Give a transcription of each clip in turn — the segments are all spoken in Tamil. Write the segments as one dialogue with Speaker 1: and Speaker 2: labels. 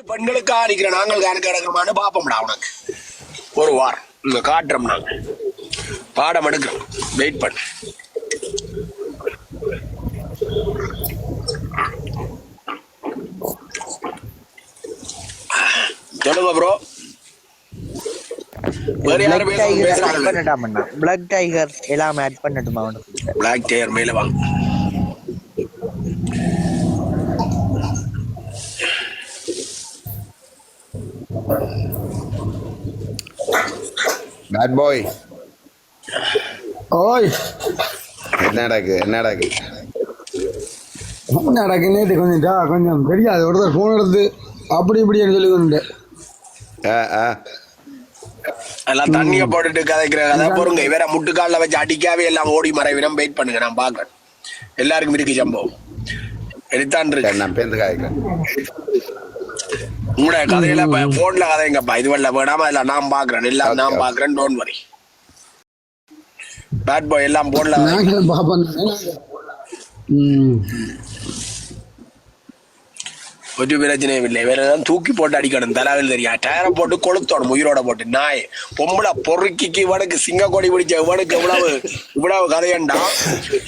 Speaker 1: பெண்களுக்கு அடிக்கிற நாங்கள் கணக்கு எடுக்கிறோமான்னு பாப்போம்டா உனக்கு ஒரு வாரம் இங்க காட்டுறோம் நாங்க பாடம் எடுக்கிறோம் வெயிட் பண்ண சொல்லுங்க ப்ரோ
Speaker 2: பிளாக் டைகர் எல்லாம் ஆட் பண்ணட்டுமா
Speaker 1: பிளாக் டைகர் மேல வாங்க
Speaker 3: பேட் பாய்
Speaker 4: ஓய்
Speaker 3: என்ன நடக்கு
Speaker 4: நேற்று கொஞ்சம் தெரியாது ஒருத்தர் ஃபோன் எடுத்து அப்படி இப்படின்னு சொல்லி கொண்டு
Speaker 1: எல்லாம் தண்ணிய போட்டுட்டு கதைக்கிற கதை பொறுங்க வேற முட்டுக்கால வச்சு அடிக்காவே எல்லாம் ஓடி மறைவிடம் வெயிட் பண்ணுங்க நான் பாக்குறேன் எல்லாருக்கும் இருக்கு சம்பவம் எடுத்தான் இருக்கு
Speaker 3: நான் பேருந்து காய்க்கிறேன்
Speaker 1: உங்களோட கதையில போன்ல கதைங்கப்பா இது வரல வேணாமா இல்ல நான் பாக்குறேன் எல்லாம் நான் பாக்குறேன் டோன்ட் வரி பேட் பாய் எல்லாம் போன்ல ஒரு பிரச்சனையும் இல்லை வேற ஏதாவது தூக்கி போட்டு அடிக்கணும் தலைவில் தெரியா டயரை போட்டு கொளுத்தோணும் உயிரோட போட்டு நாய் பொம்பளை பொறுக்கிக்கு இவனுக்கு சிங்க கொடி பிடிச்ச இவனுக்கு இவ்வளவு கதையண்டா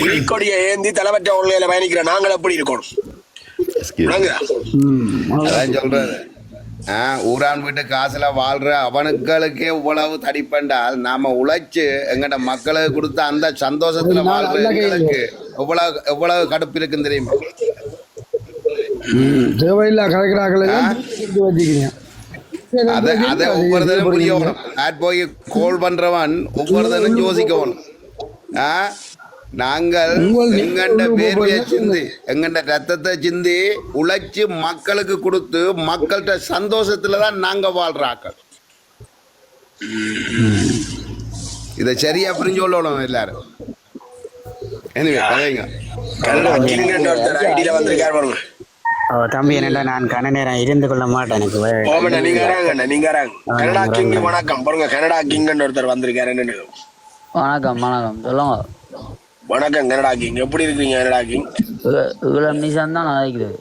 Speaker 1: புலிக்கொடியை ஏந்தி தலைவற்ற உள்ள பயணிக்கிற நாங்கள் எப்படி இருக்கணும்
Speaker 3: சொல்றது ஊரான் வீட்டு காசுல வாழ்ற அவனுக்களுக்கே இவ்வளவு தடிப்பண்டால் நாம உழைச்சு எங்கட மக்களுக்கு கொடுத்த அந்த சந்தோஷத்துல வாழ்றவங்களுக்கு எவ்வளவு கடுப்பு இருக்குன்னு தெரியுமா
Speaker 4: தேவையில்லா கலைக்கிறார்கள்
Speaker 3: அதை ஒவ்வொருத்தரும் புரியணும் போய் கோல் பண்றவன் ஒவ்வொருத்தரும் யோசிக்கணும் நாங்கள் எங்கண்ட பேர்வையை சிந்தி எங்கண்ட ரத்தத்தை சிந்தி உழைச்சு மக்களுக்கு கொடுத்து மக்கள்கிட்ட சந்தோஷத்துலதான் நாங்க வாழ்றாக்கள் இதை சரியா புரிஞ்சு சொல்லணும் எல்லாரும்
Speaker 2: தம்பி என்னடா நான் கன நேரம் இருந்து கொள்ள மாட்டேன் எனக்கு
Speaker 1: வணக்கம் பாருங்க கனடா கிங் ஒருத்தர் வந்திருக்காரு
Speaker 2: வணக்கம் வணக்கம் சொல்லுங்க
Speaker 1: வணக்கம் கனடா கிங் எப்படி இருக்கீங்க கனடா கிங்
Speaker 2: இவ்வளவு நிமிஷம் தான் நினைக்கிறது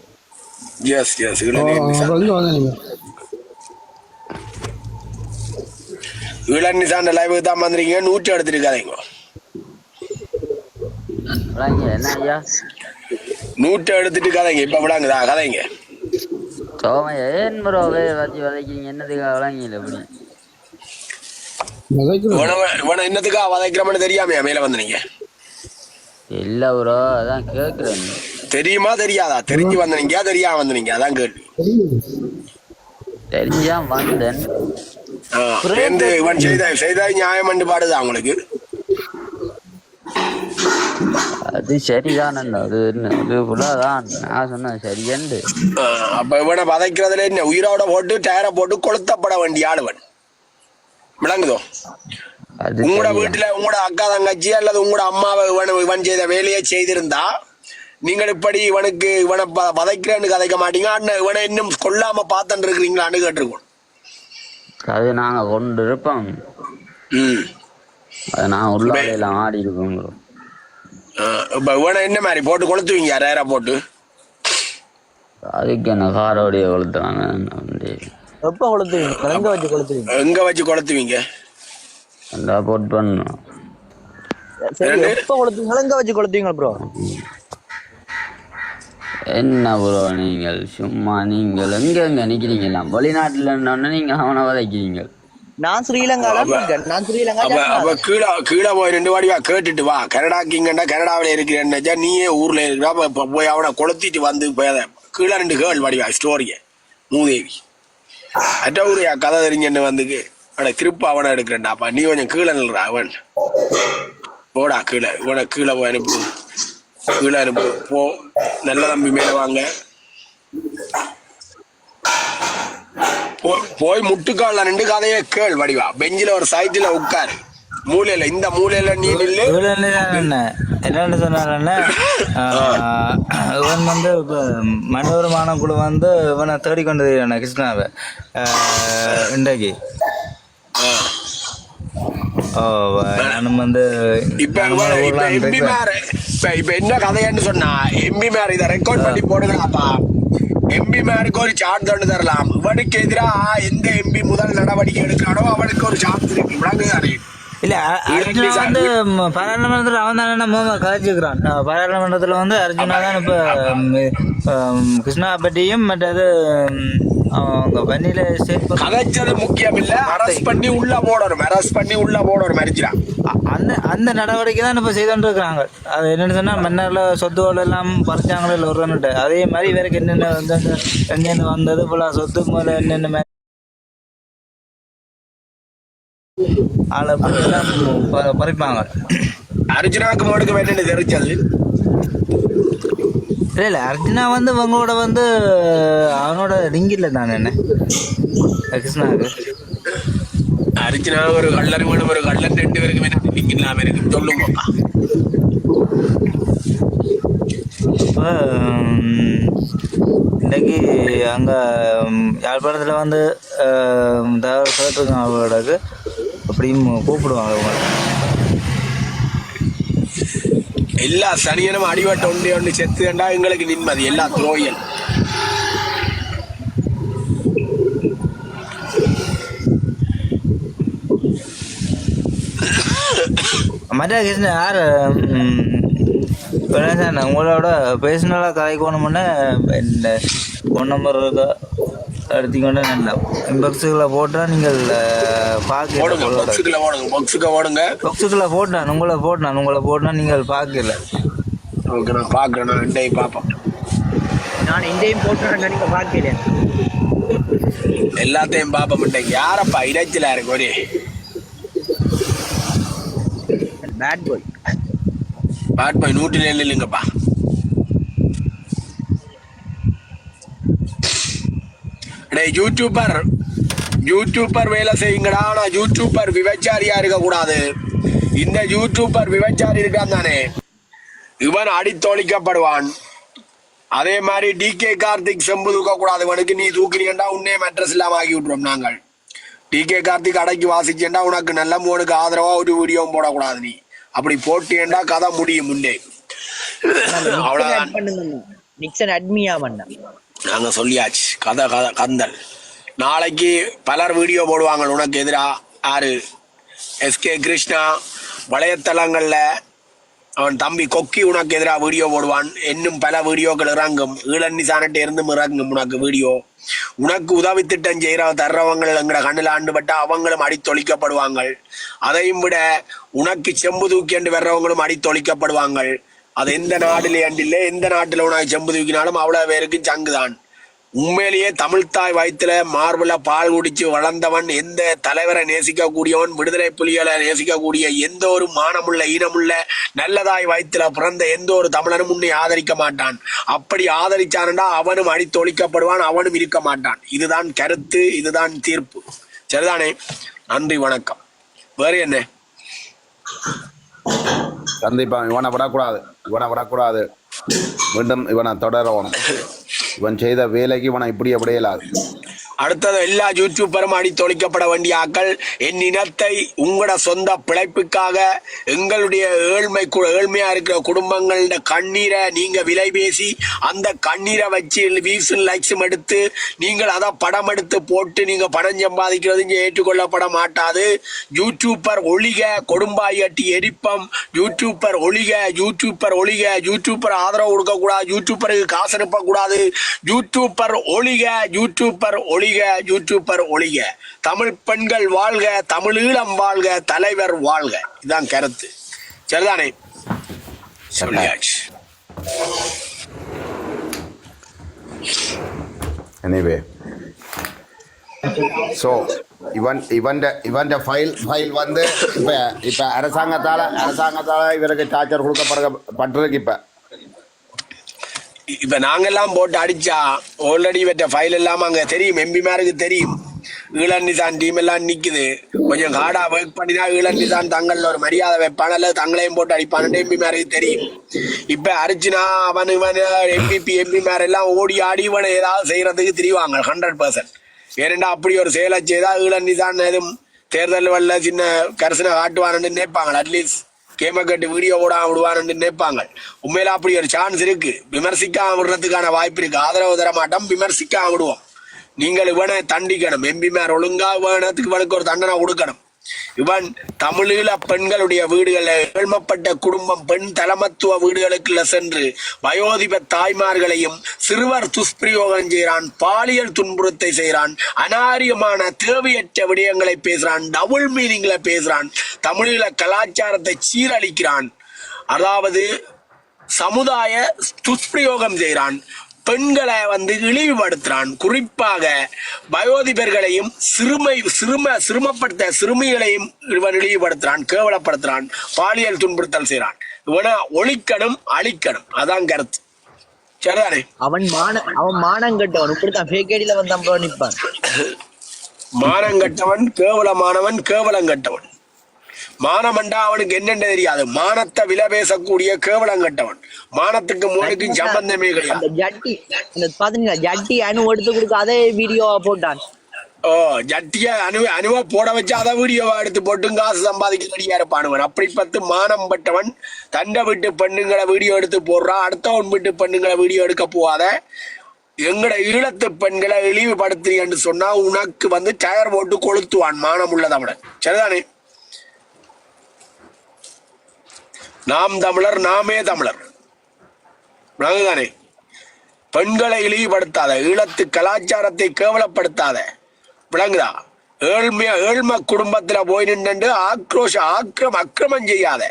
Speaker 1: எஸ் எஸ் இளன் நிசாண்ட லைவ் தான் வந்திருக்கீங்க 100 எடுத்துருக்காதீங்க
Speaker 2: என்ன ஐயா
Speaker 1: 100 எடுத்துட்டு கதைங்க இப்ப விடாங்கதா கதைங்க
Speaker 2: ஏன் ப்ரோ வச்சு வதைக்கிறீங்க என்னதுக்காக விளங்கில
Speaker 1: இப்படி என்னத்துக்காக வதைக்கிறோம்னு தெரியாமையா மேல வந்தீங்க
Speaker 2: இல்ல ப்ரோ அதான் கேக்குறேன்
Speaker 1: தெரியுமா தெரியாதா தெரிஞ்சு வந்தீங்க தெரியாம வந்தீங்க அதான் கேள்வி
Speaker 2: தெரிஞ்சா வந்தேன்
Speaker 1: இவன் செய்த நியாயம் பாடுதா உங்களுக்கு
Speaker 2: அது சரிதான் அது புலதான் நான் சொன்னேன் சரியண்டு
Speaker 1: அப்ப இவனை வதைக்கிறதுல என்ன உயிரோட போட்டு டயரை போட்டு கொளுத்தப்பட வேண்டிய ஆளுவன் விளங்குதோ உங்களோட வீட்டுல உங்களோட அக்கா தங்கச்சி அல்லது உங்களோட அம்மாவை இவன் செய்த வேலையை செய்திருந்தா நீங்கள் இப்படி இவனை வதைக்கிறேன்னு கதைக்க மாட்டீங்க இவனை இன்னும் கொல்லாம பார்த்துட்டு இருக்கிறீங்களான்னு கேட்டிருக்கோம்
Speaker 2: அது நாங்க கொண்டு இருப்போம் அது நான் உள்ளாலையெல்லாம் ஆடி இருக்கோம்
Speaker 1: இப்ப இவனை என்ன மாதிரி போட்டு கொளுத்துவீங்க ரேரா போட்டு
Speaker 2: அதுக்கு என்ன காரோடைய கொளுத்துறாங்க எப்ப கொளுத்துவீங்க
Speaker 1: எங்க வச்சு கொளுத்துவீங்க
Speaker 2: போட்டு பண்ணணும் எங்க வச்சு கொளுத்துவீங்க ப்ரோ என்ன ப்ரோ நீங்கள் சும்மா நீங்கள் எங்க நிக்கிறீங்களா வெளிநாட்டுல நீங்க அவனை வதைக்கிறீங்க நான் ஸ்ரீலங்கால
Speaker 1: கீழே போய் 2 வாடிவா கேட்டுட்டு வா கனடா கிங்கண்டா கனடாவில இருக்கிறேன்னா நீயே ஊர்ல இருக்கிறா போய் அவனை கொளுத்திட்டு வந்து கீழே 2 கேள் வாடிவா ஸ்டோரிய மூதேவி அட்ட ஊரையா கதை தெரிஞ்சன்னு வந்துக்கு அவனை திருப்ப அவனை எடுக்கிறேன்டாப்பா நீ கொஞ்சம் கீழே நில்றா அவன் போடா கீழே இவனை கீழே போய் அனுப்பு கீழே அனுப்பு போ நல்ல தம்பி மேல வாங்க போய் முட்டுக்கால 2 கதையே கேள் வடிவா பெஞ்சில ஒரு சைட்ல உட்காரு மூலையில இந்த மூலையில நீ நில்லு
Speaker 5: என்னன்னு சொன்னாருன்னா இவன் வந்து மனோரமான குழு வந்து இவனை தேடிக்கொண்டு கிருஷ்ணாவை இன்றைக்கு நானும் வந்து
Speaker 1: இப்ப என்ன கதைன்னு சொன்னா எம்பி மேல இதை ரெக்கார்ட் பண்ணி போடுங்கப்பா எம்பிமாருக்கு ஒரு சான்ஸ் ஒன்று தரலாம். இவனுக்கு எதிராக எந்த எம்பி முதல் நடவடிக்கை எடுக்கிறானோ அவனுக்கு ஒரு சான்ஸ் இருக்கு. விளங்குதானே?
Speaker 5: இல்ல அர்ஜுனா வந்து பாராளுமன்றத்தில் அவன் தானே கதைச்சுக்கிறான். பாராளுமன்றத்தில் வந்து அர்ஜுனா தான் இப்ப கிருஷ்ணா பற்றியும் மற்றது அவங்க வன்னியில
Speaker 1: கதைச்சது முக்கியம் இல்ல, அரெஸ்ட் பண்ணி உள்ள போடணும். அரெஸ்ட் பண்ணி உள்ள போடணும் அர்ஜுனா.
Speaker 5: அந்த அந்த நடவடிக்கை தான் இப்ப செய்துட்டு இருக்கிறாங்க. அது என்னன்னு சொன்னா மன்னர்ல சொத்துகள் எல்லாம் பறிச்சாங்களே இல்லை ஒரு அதே மாதிரி இவருக்கு என்னென்ன வந்து எங்கேருந்து வந்தது போல சொத்து முதல்ல என்னென்ன ஆளை பறிப்பாங்க.
Speaker 1: அர்ஜுனாக்கு மோடுக்கு வேணும்னு தெரிஞ்சது
Speaker 5: இல்ல அர்ஜுனா வந்து இவங்களோட வந்து அவனோட ரிங்கில்ல தானே என்ன கிருஷ்ணாவுக்கு
Speaker 1: அர்ஜுனா ஒரு கள்ளர் வேணும், ஒரு கள்ளன் 2 பேருக்கு வேணும் இல்லாம இருக்கு. சொல்லுங்கப்பா.
Speaker 5: இன்னைக்கு அங்க யாழ்ப்பாணத்துல வந்து கேட்டிருக்காங்க அவங்களோடக்கு அப்படியும் கூப்பிடுவாங்க அவங்க.
Speaker 1: எல்லா சனியனும் அடிவட்ட ஒன்று செத்துண்டா எங்களுக்கு நிம்மதி. எல்லா துரோயல்
Speaker 5: மற்ற கிருஷ்ண யார் உங்களோட பேசினால கதைக்கணுமுன்னு இந்த ஃபோன் நம்பர் இருக்கா எடுத்துக்கொண்டு நல்லா பாக்ஸுக்குள்ள போட்டால் நீங்கள் பாக்ஸுக்குள்ள போட்டான் உங்களை போட்டால் நீங்கள் பார்க்கல.
Speaker 1: நான் பார்க்குறேன், நான் ரெண்டையும் பார்ப்பேன்.
Speaker 6: நான் இண்டையும் போட்டுறேன், நீங்கள் பார்க்கல.
Speaker 1: எல்லாத்தையும் பார்ப்ப மாட்டேன். யாரப்பா இறைச்சலா இருக்கு ஒரே
Speaker 6: பேட் பாய்
Speaker 1: 107 இல்லைங்கப்பா. யூடியூபர் வேலை செய்யுங்கடா. ஆனா யூடியூபர் விபச்சாரியா இருக்க கூடாது. இந்த யூடியூபர் விபச்சாரி இருக்கான் தானே, இவன் அடித்தொழிக்கப்படுவான். அதே மாதிரி டிகே கார்த்திக் செம்பு தூக்க கூடாது. இவனுக்கு நீ தூக்கினீண்டா உன்னே மெட்ரஸ் இல்லாம ஆக்கி விட்டுரும். நாங்கள் டிகே கார்த்திக் அடக்கி வாசிச்சேன்டா உனக்கு நல்ல உனக்கு ஆதரவா ஒரு வீடியோவும் போடக்கூடாது. நீ அப்படி போட்டேன்டா கதை முடியும் முன்னே. நாங்க சொல்லியாச்சு கதை கந்தல். நாளைக்கு பலர் வீடியோ போடுவாங்க உனக்கு எதிரா. யாரு? SK கிருஷ்ணா வலைத்தளங்கள்ல அவன் தம்பி கொக்கி உனக்கு எதிராக வீடியோ போடுவான். இன்னும் பல வீடியோக்கள் இறங்கும். ஈழன்னிசானட்டே இருந்தும் இறங்கும் உனக்கு வீடியோ. உனக்கு உதவி திட்டம் செய்கிற தர்றவங்க எங்கட கண்ணில் ஆண்டுபட்டா அவங்களும் அடித்தொழிக்கப்படுவாங்க. அதையும் விட உனக்கு செம்பு தூக்கி என்று வர்றவங்களும் அடித்தொழிக்கப்படுவாங்க. அது எந்த நாட்டிலே அண்டில்லை, எந்த நாட்டில் உனக்கு செம்பு தூக்கினாலும் அவ்வளவு பேருக்கு சங்குதான். உண்மையிலேயே தமிழ்தாய் வயிற்றுல மார்புல பால் குடிச்சு வளர்ந்தவன், எந்த தலைவரை நேசிக்க கூடியவன், விடுதலை புலிகளை நேசிக்கக்கூடிய எந்த ஒரு மானமுள்ள ஈனமுள்ள நல்லதாய் வயிற்றுல பிறந்த எந்த ஒரு தமிழனும் உன்னை ஆதரிக்க மாட்டான். அப்படி ஆதரிச்சான்டா அவனும் அடித்தொழிக்கப்படுவான், அவனும் இருக்க மாட்டான். இதுதான் கருத்து, இதுதான் தீர்ப்பு. சரிதானே? நன்றி, வணக்கம். வேறு என்ன?
Speaker 3: கண்டிப்பா இவனை விடக்கூடாது. மீண்டும் இவனை தொடரணும். இவன் செய்த வேலைக்கு இவனை இப்படி அப்படியே இல்லாது.
Speaker 1: அடுத்தது எல்லா யூடியூபரும் அடித்தொழிக்கப்பட வேண்டிய ஆக்கள். என் இனத்தை உங்களோட சொந்த பிழைப்புக்காக எங்களுடைய ஏழ்மையா இருக்கிற குடும்பங்களோட கண்ணீரை நீங்க விலை பேசி அந்த கண்ணீரை வச்சு வீசும் லைக்ஸும் எடுத்து நீங்கள் அதை படம் எடுத்து போட்டு நீங்க பணம் சம்பாதிக்கிறது இங்கே ஏற்றுக்கொள்ளப்பட மாட்டாது. யூடியூபர் ஒழிக, கொடும்பாயட்டி எரிப்பம். யூடியூபர் ஒழிக, யூடியூபர் ஆதரவு கொடுக்கக்கூடாது, யூடியூபருக்கு காசு அனுப்பக்கூடாது. யூடியூபர் ஒழிக. தமிழ் பெண்கள் வாழ்க, தமிழீழம் வாழ்க, தலைவர் வாழ்க. இதுதான் கருத்து. சரிதானே? சொல்லியாச்சு.
Speaker 3: Anyway, so இவன் ஃபைல் வந்து இப்ப அரசாங்கத்தால இவருக்கு டார்ச்சர் கொடுக்கப்பட்டிருக்கு.
Speaker 1: இப்ப நாங்கெல்லாம் போட்டு அடிச்சா ஆல்ரெடி இவற்ற ஃபைல் எல்லாம் அங்க தெரியும், எம்பிமாருக்கு தெரியும். ஈழன்னிசான் டீம் எல்லாம் நிக்குது. கொஞ்சம் காடா ஒர்க் பண்ணினா ஈழன்னிசான் தங்கள்ல ஒரு மரியாதை வைப்பான, அல்லது தங்களையும் போட்டு அடிப்பான்னு எம்பிமாருக்கு தெரியும். இப்ப அரிச்சுனா இவன் எம்பிமார் எல்லாம் ஓடி ஆடி இவனை ஏதாவது செய்யறதுக்கு தெரிவாங்க 100%. ஏனெண்டா அப்படி ஒரு செயலை செய்தா ஈழன்னிசான் எதுவும் தேர்தல் வரல சின்ன கரசனை காட்டுவான்னு நினைப்பாங்க. அட்லீஸ்ட் கேம கட்டு வீடியோ போடாம விடுவான்னு நினைப்பாங்க. உண்மையில அப்படி ஒரு சான்ஸ் இருக்கு. விமர்சிக்காம விடுறதுக்கான வாய்ப்பு இருக்கு. ஆதரவு தர மாட்டோம், விமர்சிக்காம விடுவோம். நீங்கள் இவனை தண்டிக்கணும். எம்பிமார் ஒழுங்கா இவனத்துக்கு இவனுக்கு ஒரு தண்டனை கொடுக்கணும். இவன் தமிழீழ பெண்களுடைய வீடுகளில் ஏழ்மப்பட்ட குடும்பம் பெண் தலைமத்துவ வீடுகளுக்குள்ள சென்று வயோதிப தாய்மார்களையும் சிறுவர் துஷ்பிரயோகம் செய்கிறான், பாலியல் துன்புறுத்தை செய்கிறான், அநாரியமான தேவையற்ற விடயங்களை பேசுறான், டபுள் மீனிங்ல பேசுறான், தமிழீழ கலாச்சாரத்தை சீரழிக்கிறான். அதாவது சமுதாய துஷ்பிரயோகம் செய்கிறான், பெண்களை இழிவுபடுத்துறான். குறிப்பாக வயோதிபர்களையும் சிறுமப்படுத்த சிறுமிகளையும் இவன் இழிவுபடுத்துறான், கேவலப்படுத்துறான், பாலியல் துன்புறுத்தல் செய்யறான். இவனை ஒழிக்கணும், அழிக்கணும். அதான் கருத்து. சரிதானே?
Speaker 6: அவன் மானங்கட்டவன். இப்படித்தான் ஃபேக்கேடியில வந்து நிற்பான்.
Speaker 1: மானங்கட்டவன், கேவலமானவன், கேவலங்கட்டவன். மானமண்டா அவனுக்கு என்னென்ன தெரியாது. மானத்தை விலை பேசக்கூடிய கேவலங்கட்டவன். மானத்துக்கு மூணுக்கும் சம்பந்தமே கிடையாது.
Speaker 6: ஜட்டி அணு எடுத்து கொடுக்க அதே வீடியோவா போட்டான்.
Speaker 1: ஜட்டிய அணுவா போட வச்சு அதை வீடியோவா எடுத்து போட்டு காசு சம்பாதிக்க ரெடியா இருப்பானுவன். அப்படி பார்த்து மானம் பட்டவன் தண்டை விட்டு பெண்ணுங்களை வீடியோ எடுத்து போடுறான். அடுத்தவன் விட்டு பெண்ணுங்களை வீடியோ எடுக்க போவாத. எங்கட ஈழத்து பெண்களை இழிவுபடுத்து என்று சொன்னா உனக்கு டயர் போட்டு கொளுத்துவான். மானம் உள்ளதவன. சரிதானே? நாம் தமிழர், நாமே தமிழர். விளங்குதானே? பெண்களை இழிவுபடுத்தாத, ஈழத்து கலாச்சாரத்தை கேவலப்படுத்தாத. விளங்குதா? ஏழ்ம குடும்பத்துல போய் நின்று அக்கிரமம் செய்யாத.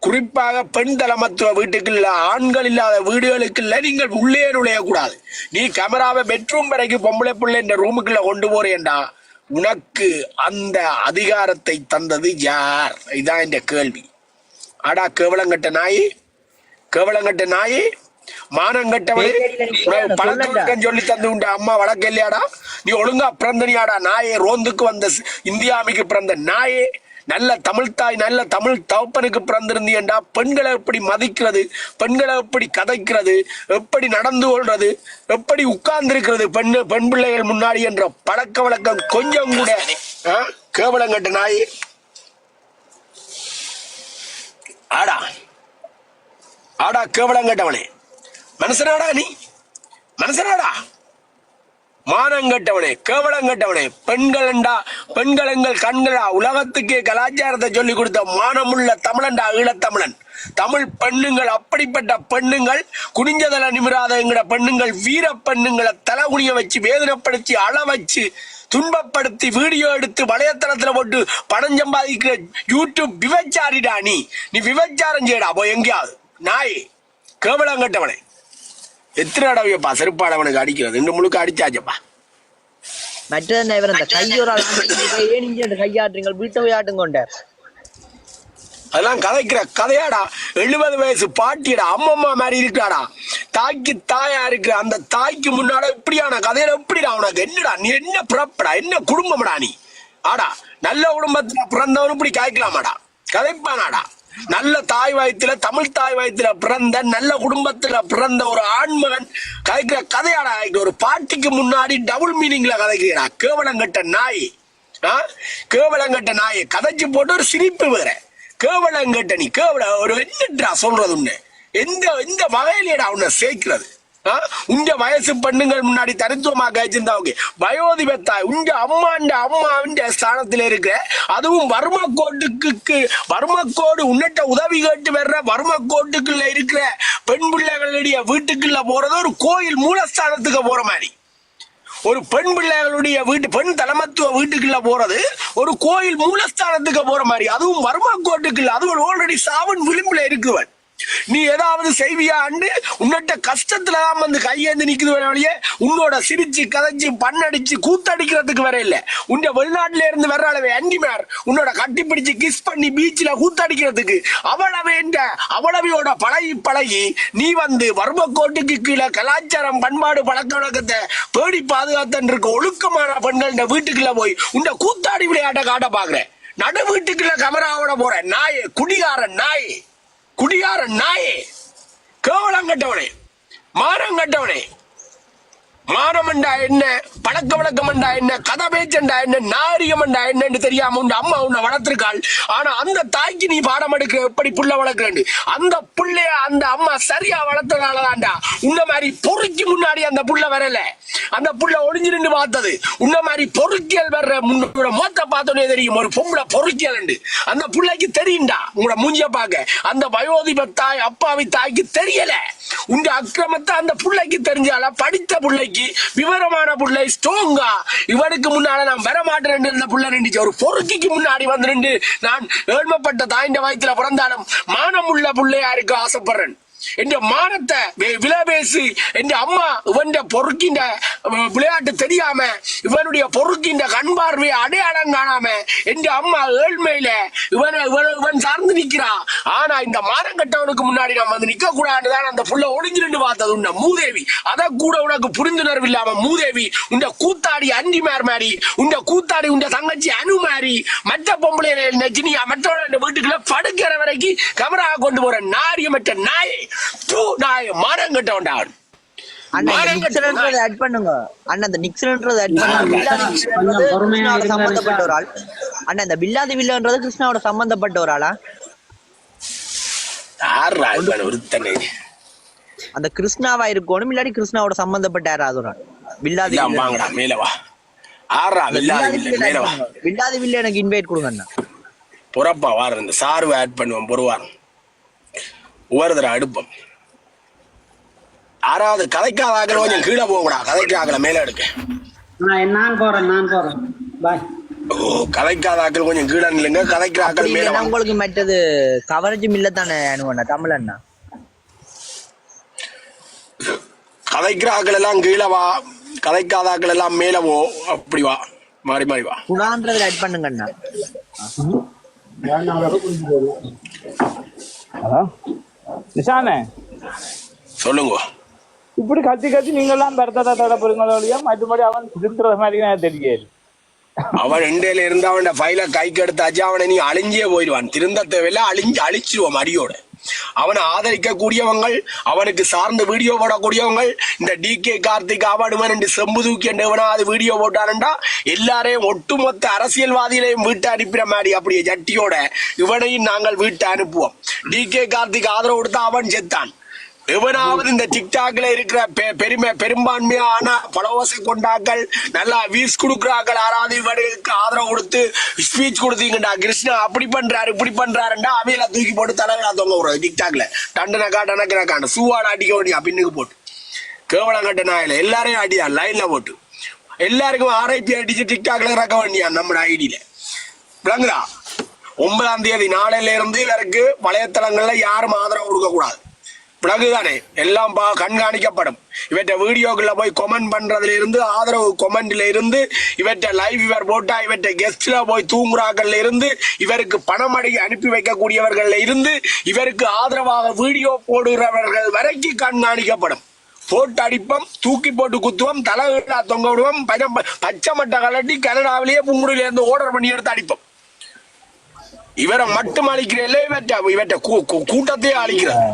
Speaker 1: குறிப்பாக பெண் தலைமத்துவ வீட்டுக்குள்ள, ஆண்கள் இல்லாத வீடுகளுக்குள்ள நீங்கள் உள்ளே நுழையக்கூடாது. நீ கேமராவை பெட்ரூம் வரைக்கும் பொம்பளை பிள்ளை இந்த ரூமுக்குள்ள கொண்டு போறேன்டா, உனக்கு அந்த அதிகாரத்தை தந்தது யார்? இதான் இந்த கேள்வி. ஆடா கேவலங்கட்ட நாயி, கேவலங்கட்ட நாயி, மானங்கட்டவனே, பழக்கம் சொல்லி தந்து உண்ட அம்மா வழக்கு இல்லையாடா? நீ ஒழுங்கா பிறந்தனியாடா நாயே? ரோந்துக்கு வந்த இந்தியாவுக்கு பிறந்த நாயே, நல்ல தமிழ் தாய், நல்ல தமிழ் தவப்பனுக்கு பிறந்திருந்தீண்டா. பெண்களை எப்படி மதிக்கிறது, பெண்களை எப்படி கதைக்கிறது, எப்படி நடந்து கொள்றது, எப்படி உட்கார்ந்து இருக்கிறது பெண் பிள்ளைகள் முன்னாடி என்ற பழக்க வழக்கம் கொஞ்சம் கூட கேவலங்கட்ட நாயே. ஆடா ஆடா கேவலங்கட்டவனே, மனுஷனாடா நீ? மனுஷனாடா? மானங்கட்டவனே, கேவலங்கட்டவனே. பெண்கள் எங்கள் கண்களா? உலகத்துக்கே கலாச்சாரத்தை சொல்லி கொடுத்த மானமுள்ள தமிழன்டா ஈழத்தமிழன். தமிழ் பெண்ணுங்கள், அப்படிப்பட்ட பெண்ணுங்கள், குனிஞ்சதல நிமிராத எங்கட பெண்ணுங்கள், வீர பெண்ணுங்களை தலை குனிய வச்சு, வேதனைப்படுத்தி, அள வச்சு, துன்பப்படுத்தி, வீடியோ எடுத்து வலையத்தளத்துல போட்டு பணம் சம்பாதிக்கிற யூடியூப் விபச்சாரிடா நீ. நீ விபச்சாரம் செய்யடா போய் எங்கேயாவது. நாய் கேவலங்கட்டவனே. எத்தனை அடவையப்பா செருப்பாடவனுக்கு அடிக்கிறது? ரெண்டு முழுக்க அடிச்சாச்சப்பா.
Speaker 6: மற்ற கையாட்டுங்கள், வீட்டை போய் ஆட்டுங்கொண்டார்.
Speaker 1: அதெல்லாம் கதைக்கிற கதையாடா. 70 வயசு பாட்டியடா, அம்மம்மா மாதிரி இருக்காடா. தாய்க்கு தாயா இருக்கிற அந்த தாய்க்கு முன்னாட இப்படியான கதையில எப்படிடா உனக்கு? என்னடா நீ? என்ன பிறப்படா? என்ன குடும்பம்டா நீ? ஆடா நல்ல குடும்பத்துல பிறந்தவனு இப்படி காய்க்கலாமாடா? கதைப்பானாடா? நல்ல தாய் வயத்துல, தமிழ் தாய் வயத்துல பிறந்த, நல்ல குடும்பத்துல பிறந்த ஒரு ஆண்மகன் கதைக்கிற கதையாடா? ஒரு பாட்டிக்கு முன்னாடி டபுள் மீனிங்ல கதைக்கிறா. கேவலங்கட்ட நாய், கேவலங்கட்ட நாயை கதைச்சு போட்டு ஒரு சிரிப்பு வேற. கேவலங்கட்ட நீ, கேவல ஒரு என்னடா சொல்றது? உன்ன எந்த வகையிலேடா உன்னை சேர்க்கிறது? உங்க வயசு பெண்ணுங்கள் முன்னாடி தனித்துவமாக வச்சிருந்தாங்க. வயோதிபத்தாய் உங்க அம்மாவின் ஸ்தானத்தில் இருக்கிற, அதுவும் வறுமக்கோடு உன்னிட்ட உதவி கேட்டு வர்ற வறுமக்கோட்டுக்குள்ள இருக்கிற பெண் பிள்ளைகளுடைய வீட்டுக்குள்ள போறது ஒரு கோயில் மூலஸ்தானத்துக்கு போற மாதிரி. ஒரு பெண் பிள்ளைகளுடைய வீட்டு, பெண் தலைமத்துவ வீட்டுக்குள்ள போறது ஒரு கோயில் மூலஸ்தானத்துக்கு போற மாதிரி. அதுவும் வறுமக்கோட்டுக்குள்ள, அதுவும் ஆல்ரெடி சாவன் விளிம்புல இருக்குவன். நீ ஏதாவது செய்வியா அண்டு உன்னிட்ட கஷ்டத்துலதான் வந்து கையேந்து நிக்குது வழியே. உன்னோட சிரிச்சு கதைச்சு பண்ணடிச்சு கூத்தடிக்கிறதுக்கு வர இல்ல. உன்ன வெளிநாட்டுல இருந்து வர்ற அளவே அண்டிமார் உன்னோட கட்டி பிடிச்சு கிஸ் பண்ணி பீச்சில கூத்தடிக்கிறதுக்கு அவ்வளவையோட பழகி நீ வந்து வறுமக்கோட்டுக்கு கீழே கலாச்சாரம், பண்பாடு, பழக்க வழக்கத்தை பேடி பாதுகாத்தன் இருக்க ஒழுக்கமான பெண்கள் வீட்டுக்குள்ள போய் உன்ன கூத்தாடி விளையாட்ட காட்ட பாக்குற. நடு வீட்டுக்குள்ள கமராவோட போற நாயே, குடிகாரன் நாயே, குடியார நாயே, கேவலம் கட்டவனே, மானம் கட்டவனே. மானமண்டா என்ன, பழக்க வழக்கமண்டா என்ன, கதை பேச்சண்டா என்ன, நாரியமண்டா என்னன்னு தெரியாம உண்ட அம்மா உன்னை வளர்த்திருக்காள். ஆனா அந்த தாய்க்கு நீ பாடம் எடுக்க எப்படி புள்ள வளர்க்கிறேன். அந்த புள்ளைய அந்த அம்மா சரியா வளர்த்ததாலதான்டா உன்ன மாதிரி பொறுக்கி முன்னாடி அந்த புள்ள வரல. அந்த புள்ள ஒளிஞ்சு நின்று பார்த்தது. உன்ன மாதிரி பொறுக்கியல் வர்ற முன்னோட மொத்த பார்த்தோன்னே தெரியும் ஒரு பொம்பளை பொறுக்கியல். அந்த புள்ளைக்கு தெரியும்டா உங்களோட மூஞ்சிய பார்க்க. அந்த வயோதிப தாய் அப்பாவி தாய்க்கு தெரியல. உங்க அக்கிரமத்தை அந்த புள்ளைக்கு தெரிஞ்சால. படித்த புள்ளைக்கு, விவரமான புள்ளை, ஸ்ட்ராங்கா இவனுக்கு முன்னால நான் வரமாட்டேன் இருந்த புள்ள நின்றுச்சு. ஒரு பொறுக்கிக்கு முன்னாடி வந்து நின்று நான் ஏழ்மைப்பட்ட தாயின் வயிற்றுல பிறந்தாலும் மானம் உள்ள புள்ளையா இருக்க ஆசைப்படுறேன். என்ற மானத்தை விலை பேசி என்ற அம்மா இவன் பொறுக்கின்ற விளையாட்டு தெரியாம இவனுடைய பொறுக்கின்ற கண் பார்வையை அடையாளம் காணாம என்ற அம்மா ஏழ்மையில இவன் சார்ந்து நிக்கிறான். ஆனா இந்த மானம் கட்டவனுக்கு முன்னாடி நம்ம வந்து நிக்க கூடாதுதான் அந்த புள்ள ஒளிஞ்சு நின்று பார்த்தது உன்ன மூதேவி. அத கூட உனக்கு புரிந்துணர்வு இல்லாம மூதேவி உண்ட கூத்தாடி அன்றிமார் மாதிரி உண்ட கூத்தாடி உண்ட தங்கச்சி அனு மாதிரி மற்ற பொம்பளை நெச்சினியா மற்றவங்க வீட்டுக்குள்ள படுக்கிற வரைக்கும் கமரா கொண்டு போற நாரியமற்ற நாயே மானம் கட்டவன்டா.
Speaker 6: சம்பந்தப்பட்ட ஒரு ஆள் அண்ணா. இந்த பில்லாதி வில்லன்றது கிருஷ்ணாவோட சம்பந்தப்பட்ட ஒரு ஆளா? அந்த கிருஷ்ணாவா இருக்கணும் இல்லாட்டி கிருஷ்ணாவோட சம்பந்தப்பட்ட யாராவது ஒரு ஆள். பில்லாதி பில்லாதி வில்ல எனக்கு இன்வைட் கொடுங்க அண்ணா.
Speaker 1: புறப்பா வார இந்த சார்வை ஆட் பண்ணுவோம். பொறுவாரம் ஒவ்வொருத்தர அடுப்பம். யாராவது கதைக்காதாக்கள் கொஞ்சம் கீழே போகக்கூடா. கதைக்காக்கல மேல எடுக்க.
Speaker 7: நான் போறேன் பாய்.
Speaker 1: ஓ கதைக்காதாக்கள் கொஞ்சம் கீழே நில்லுங்க. கதைக்காக்கள் மேல.
Speaker 6: உங்களுக்கு மற்றது கவரேஜும் இல்ல தானே அனுவண்ணா தமிழ் அண்ணா?
Speaker 1: கதைக்கிறாக்கள் எல்லாம் கீழே வா, கதைக்காதாக்கள் எல்லாம் மேல போ. அப்படி வா, மாறி மாறி வா.
Speaker 6: குணான்றதுல ஆட் பண்ணுங்க அண்ணா.
Speaker 8: நிஷானே
Speaker 1: சொல்லுங்க.
Speaker 8: இப்படி கத்தி கத்தி நீங்க எல்லாம் பெருத்தா தட போறீங்க. மற்றபடி அவன் திருந்துற மாதிரி எனக்கு தெரியாது.
Speaker 1: அவன் இண்டையில இருந்து அவன் ஃபைல கைக்கு எடுத்தாச்சு. அவனை நீ அழிஞ்சே போயிடுவான். திருந்த தேவையில்ல, அழிச்சிருவோம் அடியோட. அவனை ஆதரிக்க கூடியவங்கள், அவனுக்கு சார்ந்த வீடியோ போடக்கூடியவங்க, இந்த DK கார்த்திக் அவார்டுவன் என்று செம்பு தூக்கி என்றவனா அது வீடியோ போட்டானண்டா எல்லாரையும் ஒட்டுமொத்த அரசியல்வாதிகளையும் வீட்டை அனுப்பின மாதிரி அப்படியே ஜட்டியோட இவனையும் நாங்கள் வீட்டை அனுப்புவோம். DK கார்த்திக் ஆதரவு கொடுத்தா அவன் செத்தான். எவனாவது இந்த டிக்டாக்ல இருக்கிற பெரும்பான்மையான பலவசை கொண்டாக்கள் நல்லா வீஸ் கொடுக்குறாக்கள் யாராவது இவனுக்கு ஆதரவு கொடுத்து ஸ்பீச் கொடுத்தீங்கடா கிருஷ்ணா அப்படி பண்றாரு இப்படி பண்றாருண்டா அவையில தூக்கி போட்டு தலைவலா தொங்க விடுறது டிக்டாக்ல. டண்டனக்கா சூவாட அடிக்க வேண்டியா பின்னுக்கு போட்டு கேவலம் கட்ட நாயில எல்லாரையும் அடிதான் லைன்ல போட்டு எல்லாருக்கும் RIP அடிச்சு டிக்டாக்ல இறக்க வேண்டியான் நம்ம ஐடியில. விளங்குதா? 9ஆம் தேதி நாளையில இருந்து இவருக்கு வலைத்தளங்கள்ல யாரும் ஆதரவு கொடுக்க கூடாது. பிறகுதானே எல்லாம் கண்காணிக்கப்படும். இவற்ற வீடியோக்குள்ள போய் கொமெண்ட் பண்றதுல இருந்து ஆதரவு கொமெண்ட்ல இருந்து இவற்ற லைவ் இவர் போட்டா இவற்ற கெஸ்ட்ல போய் தூங்குறாக்கள்ல இருந்து இவருக்கு பணம் அனுப்பி வைக்கக்கூடியவர்கள்ல இருந்து இவருக்கு ஆதரவாக வீடியோ போடுகிறவர்கள் வரைக்கும் கண்காணிக்கப்படும். போட்டு அடிப்போம், தூக்கி போட்டு குத்துவோம், தலைகீழா தொங்க விடுவோம், பச்சை மட்டை கலட்டி கனடாவிலேயே புங்குடியில இருந்து ஆர்டர் பண்ணி எடுத்து அடிப்போம். இவரை மட்டும் அழிக்கிறேன், இவற்ற கூட்டத்தையே அழிக்கிறார்.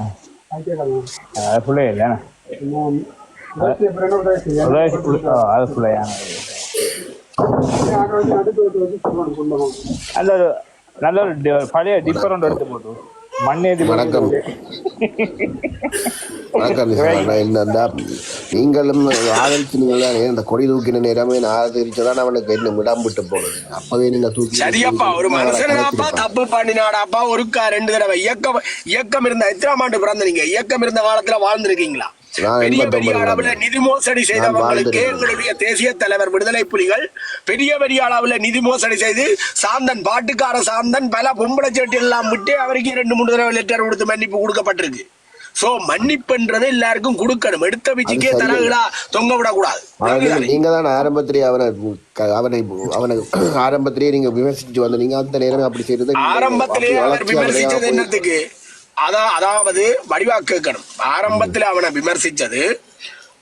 Speaker 8: நல்ல ஒரு பழைய டிஃபரெண்ட் எடுத்து போட்டு மண்ணேதி.
Speaker 3: வணக்கம் வணக்கம். நீங்களும் ஆதரிச்சீங்களா? இந்த கொடி தூக்கின நேரமே ஆதரிச்சதான் அவனுக்கு என்ன விடாம விட்டு போனது. அப்பவே நீங்க தூக்கி
Speaker 1: சரியப்பா ஒரு மனுஷனாப்பா தப்பு பண்ணினாடாப்பா. ஒருக்கா 2 தடவை இயக்கம் இருந்த எத்தனாம் ஆண்டு பிறந்த நீங்க இயக்கம் இருந்த காலத்துல வாழ்ந்திருக்கீங்களா? பெரிய பெரிய அளவுல நிதி மோசடி செய்தவங்களுக்கு எங்களுடைய தேசிய தலைவர் விடுதலை புலிகள் பெரிய பெரிய அளவுல நிதி மோசடி செய்து சாந்தன் பாட்டுக்கார சாந்தன் பல பொம்பளை சட்டி எல்லாம் விட்டு அவருக்கு 2-3 தடவை லெட்டர் கொடுத்து மன்னிப்பு கொடுக்கப்பட்டிருக்கு. சோ மன்னிப்புன்றது எல்லாருக்கும் கொடுக்கணும். எடுத்த பிச்சுக்கே தரங்களா தொங்க விடக்கூடாது.
Speaker 3: நீங்க தான் ஆரம்பத்திலேயே அவனை ஆரம்பத்திலேயே நீங்க விமர்சிச்சு வந்த நீங்க அந்த நேரமே அப்படி செய்யறது.
Speaker 1: ஆரம்பத்திலேயே அவர் விமர்சிச்சது என்னத்துக்கு? அதாவது வடிவா கேட்கணும். ஆரம்பத்துல அவனை விமர்சிச்சது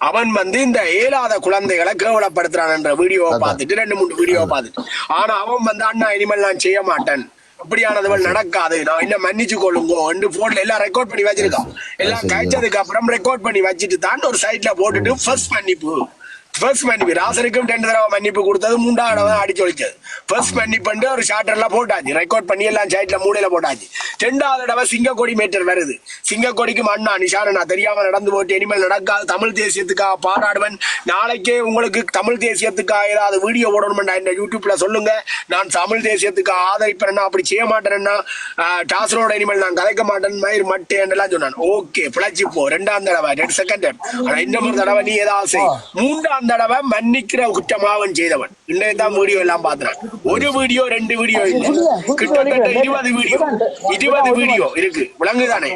Speaker 1: அவன் இந்த இயலாத குழந்தைகளை கேவலப்படுத்துறான் என்ற வீடியோவை பார்த்துட்டு 2-3 வீடியோவை பார்த்துட்டு. ஆனா அவன் அண்ணா இனிமேல் நான் செய்ய மாட்டேன், இப்படியானதுவள் நடக்காது, நான் இன்னும் மன்னிச்சு கொள்ளுங்கோ என்று போன்ல எல்லாம் ரெக்கார்ட் பண்ணி வச்சிருக்கான். எல்லாம் கழிச்சதுக்கு அப்புறம் ரெக்கார்ட் பண்ணி வச்சுட்டு தான் ஒரு சைட்ல போட்டுட்டு ஃபர்ஸ்ட் மன்னிப்பு ஃபர்ஸ்ட் மன்னிப்பு ராசனுக்கும் 2 தடவை மன்னிப்பு கொடுத்தது, 3வது தடவை அடிச்சு ஒழிச்சது. ஃபர்ஸ்ட் மன்னிப்பு ஒரு ஷார்ட்டர்ல போட்டாச்சு, ரெக்கார்ட் பண்ணி எல்லாம் சைட்ல மூலையில போட்டாச்சு. 2வது தடவை சிங்கக்கொடி மேட்டர் வருது. சிங்கக்கொடிக்கும் அண்ணா நிஷான நான் தெரியாம நடந்து போட்டு இனிமேல் நடக்காது, தமிழ் தேசியத்துக்காக பாராடுவேன். நாளைக்கே உங்களுக்கு தமிழ் தேசியத்துக்காக ஏதாவது வீடியோ போடணும்னா இந்த யூடியூப்ல சொல்லுங்க, நான் தமிழ் தேசியத்துக்காக ஆதரிப்பேன்னா, அப்படி செய்ய மாட்டேன்னா டாசரோட இனிமேல் நான் கதைக்க மாட்டேன் மயிர் மட்டேன் எல்லாம் சொன்னான். ஓகே பிழைச்சி போ. 2வது தடவை 2 செகண்ட். ஆனா இன்னொரு தடவை நீ ஏதாவது செய். 3வது தடவை மன்னிக்கிற குற்றமாவன் செய்தவன். இன்றைய தான் வீடியோ எல்லாம் பாத்துறான். ஒரு வீடியோ 2 வீடியோ இல்லை, கிட்டத்தட்ட 20 வீடியோ இருக்கு. விளங்குதானே?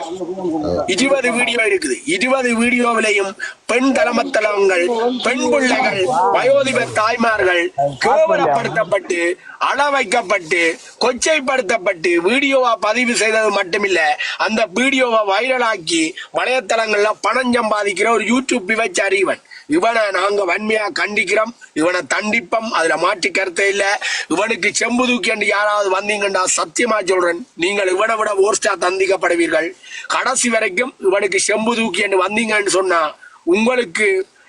Speaker 1: 20 வீடியோ இருக்குது. 20 வீடியோவிலையும் பெண் தலைமத்தளங்கள், பெண் பிள்ளைகள், வயோதிப தாய்மார்கள் கேவலப்படுத்தப்பட்டு, அள வைக்கப்பட்டு, கொச்சைப்படுத்தப்பட்டு வீடியோவா பதிவு செய்தது மட்டுமில்ல, அந்த வீடியோவை வைரலாக்கி வலைத்தளங்கள்ல பணம் சம்பாதிக்கிற ஒரு யூடியூப் விவச்சாரி இவன். இவனை நாங்க வன்மையா கண்டிக்கிறோம், இவனை தண்டிப்போம், அதுல மாற்றி கருத்தை இல்ல. இவனுக்கு செம்பு தூக்கி என்று யாராவது வந்தீங்கன்னா சத்தியமா சொல்றேன், நீங்கள் இவனை விட ஓர்ஸ்டா தந்திக்கப்படுவீர்கள். கடைசி வரைக்கும் இவனுக்கு செம்பு தூக்கி என்று வந்தீங்கன்னு சொன்னா உங்களுக்கு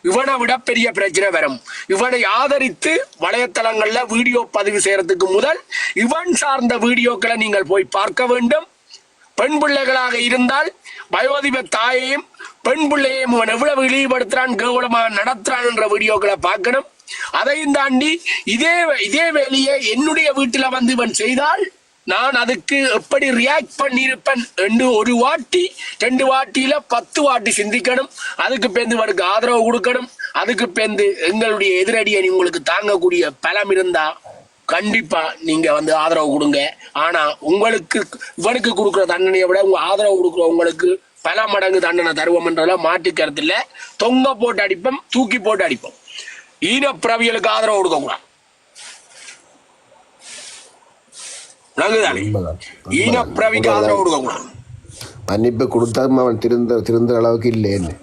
Speaker 1: இவனை விட பெரிய பிரச்சனை வரும். இவனை ஆதரித்து வலைத்தளங்கள்ல வீடியோ பதிவு செய்யறதுக்கு முதல் இவன் சார்ந்த வீடியோக்களை நீங்கள் போய் பார்க்க வேண்டும். பெண் பிள்ளைகளாக இருந்தால் வயோதிப தாயையும் பெண் பிள்ளையையும் இவன் எவ்வளவு இழிவுபடுத்துறான், கேவலமாக நடத்துறான் என்ற வீடியோக்களை பார்க்கணும். அதையும் தாண்டி இதே வேலையை என்னுடைய வீட்டுல வந்து இவன் செய்தால் நான் அதுக்கு எப்படி ரியாக்ட் பண்ணியிருப்பேன் என்று 1 வாட்டி 2 வாட்டியில 10 வாட்டி சிந்திக்கணும். அதுக்கு பேருந்து இவனுக்கு ஆதரவு கொடுக்கணும். அதுக்கு பேருந்து எங்களுடைய எதிரடியை உங்களுக்கு தாங்கக்கூடிய பலம் இருந்தா கண்டிப்பா நீங்க வந்து ஆதரவு கொடுங்க. ஆனா உங்களுக்கு இவனுக்கு கொடுக்குற தண்டனையை விட உங்க ஆதரவு கொடுக்குற உங்களுக்கு பல மடங்கு தண்டனை தருவோம்ன்றத மாட்டு கருத்து இல்ல. தொங்க போட்டு அடிப்போம், தூக்கி போட்டு அடிப்போம். ஈனப்பிரவியலுக்கு ஆதரவு கொடுக்க கூடாது. ஈனப்பிரவிக்கு ஆதரவு கொடுக்க கூடாது.
Speaker 3: மன்னிப்பு கொடுத்தாலும் அவன் திருந்த அளவுக்கு இல்லைன்னு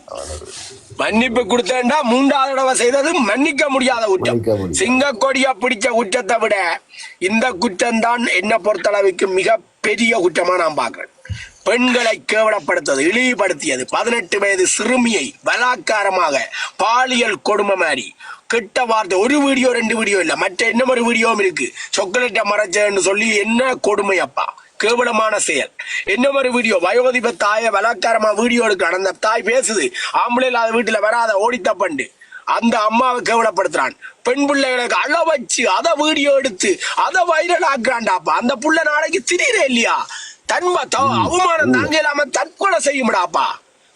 Speaker 1: மன்னிப்பு கொடுத்தா 3வது தடவை செய்தது மன்னிக்க முடியாத குற்றம். சிங்கக்கொடியா பிடிச்ச குற்றத்தை விட இந்த குற்றம் தான் என்ன பொறுத்தளவுக்கு மிக பெரிய குற்றமா நான் பாக்குறேன். பெண்களை கேவலப்படுத்துவது, இழிவுபடுத்தியது, 18 வயது சிறுமியை பலாத்காரமாக பாலியல் கொடுமை மாதிரி கெட்ட வார்த்தை. 1 வீடியோ 2 வீடியோ இல்ல, மற்ற என்ன ஒரு வீடியோவும் இருக்கு. சொக்கலேட்டை மறைச்சேன்னு சொல்லி என்ன கொடுமை அப்பா, கேவலமான செயல். என்ன ஒரு வீடியோ வயோதிப தாய பலாத்காரமா வீடியோ எடுக்க அந்த தாய் பேசுது, ஆம்பளை இல்லாத வீட்டுல வராத ஓடித்தப்பண்டு அந்த அம்மாவை கேவலப்படுத்துறான். பெண் பிள்ளைகளுக்கு அள வச்சு அதை வீடியோ எடுத்து அதை வைரல் ஆக்குறான்டாப்பா. அந்த புள்ள நாளைக்கு திடீரே இல்லையா தன்மை அவமானம் தாங்க இல்லாம தற்கொலை செய்யும்டாப்பா.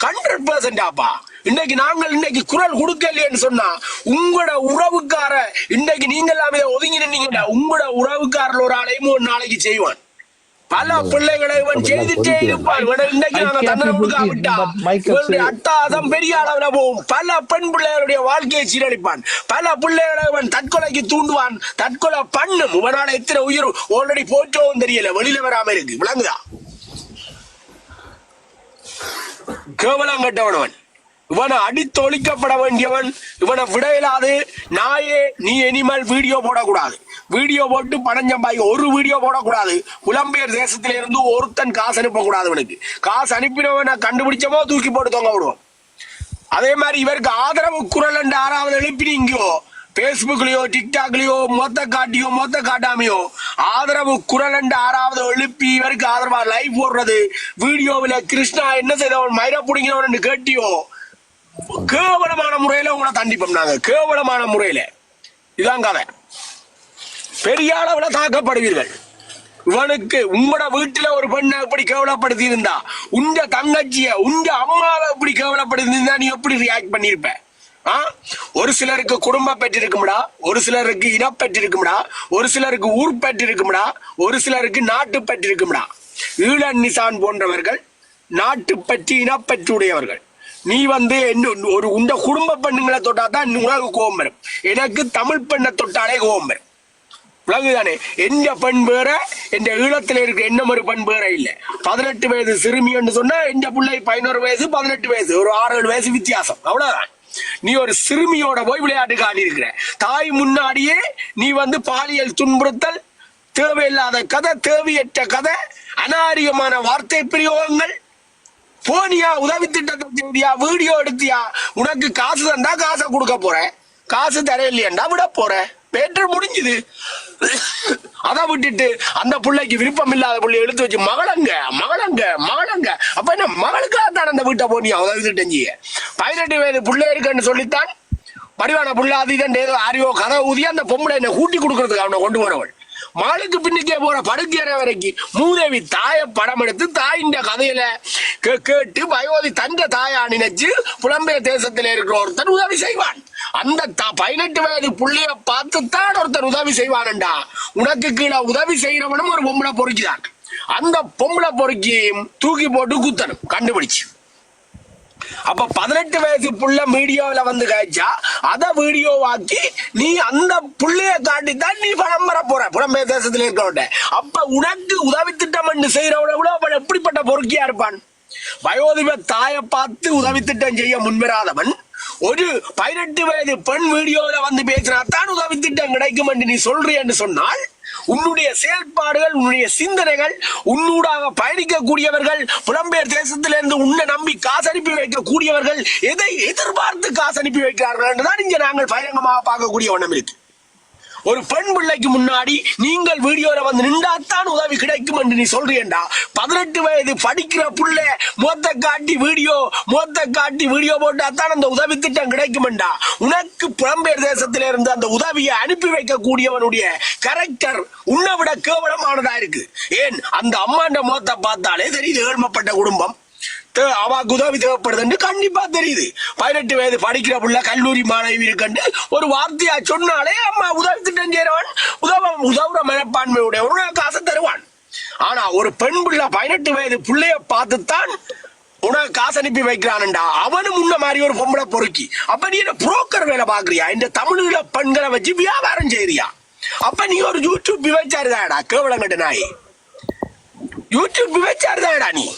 Speaker 1: 100%. இன்னைக்கு குரல் கொடுக்கலையேன்னு சொன்னா உங்களோட உறவுக்கார இன்னைக்கு நீங்க எல்லாமே ஒதுங்கி நின்னீங்க. உங்களோட உறவுக்காரர் ஒரு ஆளையும் ஒரு நாளைக்கு செய்வான். பல பிள்ளைகளை இவன் செய்துட்டே இருப்பான். இன்னைக்கு நாங்க தண்டனை கொடுக்காவிட்டா அட்டாதம் பெரிய அளவுல போகும். பல பெண் பிள்ளைகளுடைய வாழ்க்கையை சீரழிப்பான். பல பிள்ளைகளை இவன் தற்கொலைக்கு தூண்டுவான். தற்கொலை பண்ணும். இவனால எத்தனை உயிர் ஆல்ரெடி போற்றவும் தெரியல, வெளியில வராம இருக்கு. விளங்குதா? கேவலம் கட்டவனவன், இவனை அடித்தொழிக்கப்பட வேண்டியவன். இவனை விடையிலாது. நாயே நீ இனிமேல் வீடியோ போடக்கூடாது. வீடியோ போட்டு பணம் சம்பாதி 1 வீடியோ போடக்கூடாது. புலம்பெயர் தேசத்தில இருந்து ஒருத்தன் காசு அனுப்பக்கூடாது. இவனுக்கு காசு அனுப்பினவனை கண்டுபிடிச்சமோ தூக்கி போட்டு தொங்க விடுவோம். அதே மாதிரி இவருக்கு ஆதரவு குரல் என்று 6வது எழுப்பினீங்கோ, பேஸ்புக்லயோ டிக்டாக்லயோ மொத்த காட்டாமையோ ஆதரவு குரல் என்று 6வது எழுப்பி இவருக்கு ஆதரவா லைவ் போடுறது, வீடியோவில கிருஷ்ணா என்ன செய்தவன் மயிர புடிங்கிறவன் கேட்டியோ, கேவலமான முறையில உங்களை தண்டிப்போம் நாங்க. கேவலமான முறையில இதான் கதை. பெரிய அளவுல தாக்கப்படுவீர்கள். இவனுக்கு உங்களோட வீட்டுல ஒரு பெண்ணை எப்படி கேவலப்படுத்தி இருந்தா, உங்க தங்கச்சிய உங்க அம்மாவை எப்படி கேவலப்படுத்தி இருந்தா நீ எப்படி ரியாக்ட் பண்ணிருப்ப? ஒரு சிலருக்கு குடும்பம் பெற்றிருக்கும்டா, ஒரு சிலருக்கு இனம் பெற்றிருக்கும்டா, ஒரு சிலருக்கு ஊர் பெற்றிருக்கும்டா, ஒரு சிலருக்கு நாட்டு பெற்றிருக்கும்டா. ஈழன் நிசான் போன்றவர்கள் நாட்டு பற்றி இனப்பற்றுடையவர்கள். நீ வந்து ஒரு உண்ட குடும்ப பெண்ணுங்களை தொட்டா தான் உனக்கு கோபம் வரும். எனக்கு தமிழ் பெண்ணை தொட்டாலே கோபம் வரும். விளங்குதானே? எந்த பெண் வேற, எந்த ஈழத்துல இருக்க என்ன ஒரு பெண் வேற இல்ல. 18 வயது சிறுமி என்று சொன்னா எந்த பிள்ளை 11 வயசு 18 வயசு, ஒரு 6-7 வயசு வித்தியாசம், அவ்வளவுதான். நீ ஒரு சிறுமியோட போய் விளையாட்டு காட்டி இருக்கிற. தாய் முன்னாடியே நீ வந்து பாலியல் துன்புறுத்தல், தேவையில்லாத கதை, தேவையற்ற கதை, அநாரியமான வார்த்தை பிரயோகங்கள், போனியா உதவி திட்டத்தை செய்தியா, வீடியோ எடுத்தியா, உனக்கு காசு தந்தா காசை கொடுக்க போற, காசு தர இல்லையண்டா விட போற பேட்டர் முடிஞ்சுது. அதை விட்டுட்டு அந்த பிள்ளைக்கு விருப்பம் இல்லாத பிள்ளை எடுத்து வச்சு மகளங்க மகளங்க மகளங்க. அப்ப என்ன மகளுக்காக தான் அந்த வீட்டை போனியா உதவி திட்டஞ்சிய 18 வயது பிள்ளை இருக்குன்னு சொல்லித்தான் படிவான புள்ள அதிதான் ஏதோ ஆரியோ கதை ஊதி அந்த பொம்பளை என்ன கூட்டி கொடுக்கறதுக்கு அவனை கொண்டு வரவள். மகளுக்கு பின்னுக்கே போற படுக்கையற வரைக்கும் மூதேவி தாய படம் எடுத்து தாயின் கதையில கேட்டு வயோதி தந்த தாயா நினைச்சு புலம்பெயர் தேசத்துல இருக்கிற ஒருத்தன் உதவி செய்வான். அந்த 18 வயது புள்ளைய பார்த்துத்தான் ஒருத்தர் உதவி செய்வான்டா. உனக்கு கீழே உதவி செய்யறவனும் ஒரு பொம்பளை பொறுக்கிதான். அந்த பொம்பளை பொறுக்கியும் தூக்கி போட்டு குத்தணும் கண்டுபிடிச்சு. அப்ப 18 வயசு புள்ள வீடியோல வந்து காய்ச்சா அத வீடியோவாக்கி நீ அந்த புள்ளைய காட்டித்தான் நீ பணம் பெற போற புலம்பெயர் தேசத்துல இருக்கவன். அப்ப உனக்கு உதவி திட்டம் செய்யறவன விட அவன் எப்படிப்பட்ட பொறுக்கியா இருப்பான்? வயோதிப தாயை பார்த்து உதவி திட்டம் செய்ய முன்வராதவன் ஒரு 18 வயது பெண் வீடியோல வந்து பேசினாத்தான் உதவி திட்டம் கிடைக்கும் என்று நீ சொல்றேன்னு சொன்னால் உன்னுடைய செயல்பாடுகள் உன்னுடைய சிந்தனைகள் உன்னூடாக பயணிக்கக்கூடியவர்கள் புலம்பெயர் தேசத்திலிருந்து உன்னை நம்பி காசு அனுப்பி வைக்கக்கூடியவர்கள் எதை எதிர்பார்த்து காசு அனுப்பி வைக்கிறார்கள் என்றுதான் இங்க நாங்கள் பகிரங்கமாக பார்க்கக்கூடிய ஒன்றும் இருக்கு. ஒரு பெண் பிள்ளைக்கு முன்னாடி நீங்கள் வீடியோல வந்து நின்றாத்தான் உதவி கிடைக்கும் என்று நீ சொல்றீண்டா. 18 வயது படிக்கிற புள்ள முகத்தை காட்டி வீடியோ போட்டாத்தான் அந்த உதவி திட்டம் கிடைக்கும்டா. உனக்கு புலம்பெயர் தேசத்தில இருந்து அந்த உதவியை அனுப்பி வைக்கக்கூடியவனுடைய கேரக்டர் உன்னை விட கேவலமானதா இருக்கு. ஏன் அந்த அம்மாண்ட முகத்தை பார்த்தாலே தெரியுது ஏழ்மைப்பட்ட குடும்பம், அவக்கு உதவி தேவைப்படுது கண்டிப்பா தெரியுது. 18 வயது படிக்கிற புள்ள கல்லூரி மாணவி இருக்கண்டு ஒரு வார்த்தையா சொன்னாலே அம்மா உதவி திட்டம் செய்யறவன் உதவுற மனப்பான்மையுடைய ஒரு காசை தருவான். ஆனா ஒரு பெண் பிள்ளை 18 வயது பிள்ளைய பார்த்துத்தான் உனக்கு காசு அனுப்பி வைக்கிறான்டா. அவனும் முன்ன மாதிரி ஒரு பொம்பளை பொறுக்கி. அப்ப நீ என்ன புரோக்கர் வேலை பாக்குறியா? இந்த தமிழீழ பெண்களை வச்சு வியாபாரம் செய்யறியா? அப்ப நீ ஒரு யூடியூப் விவச்சாருதாடா கேவலங்கட்ட நாய். யூடியூப் விவச்சாருதாடா நீ.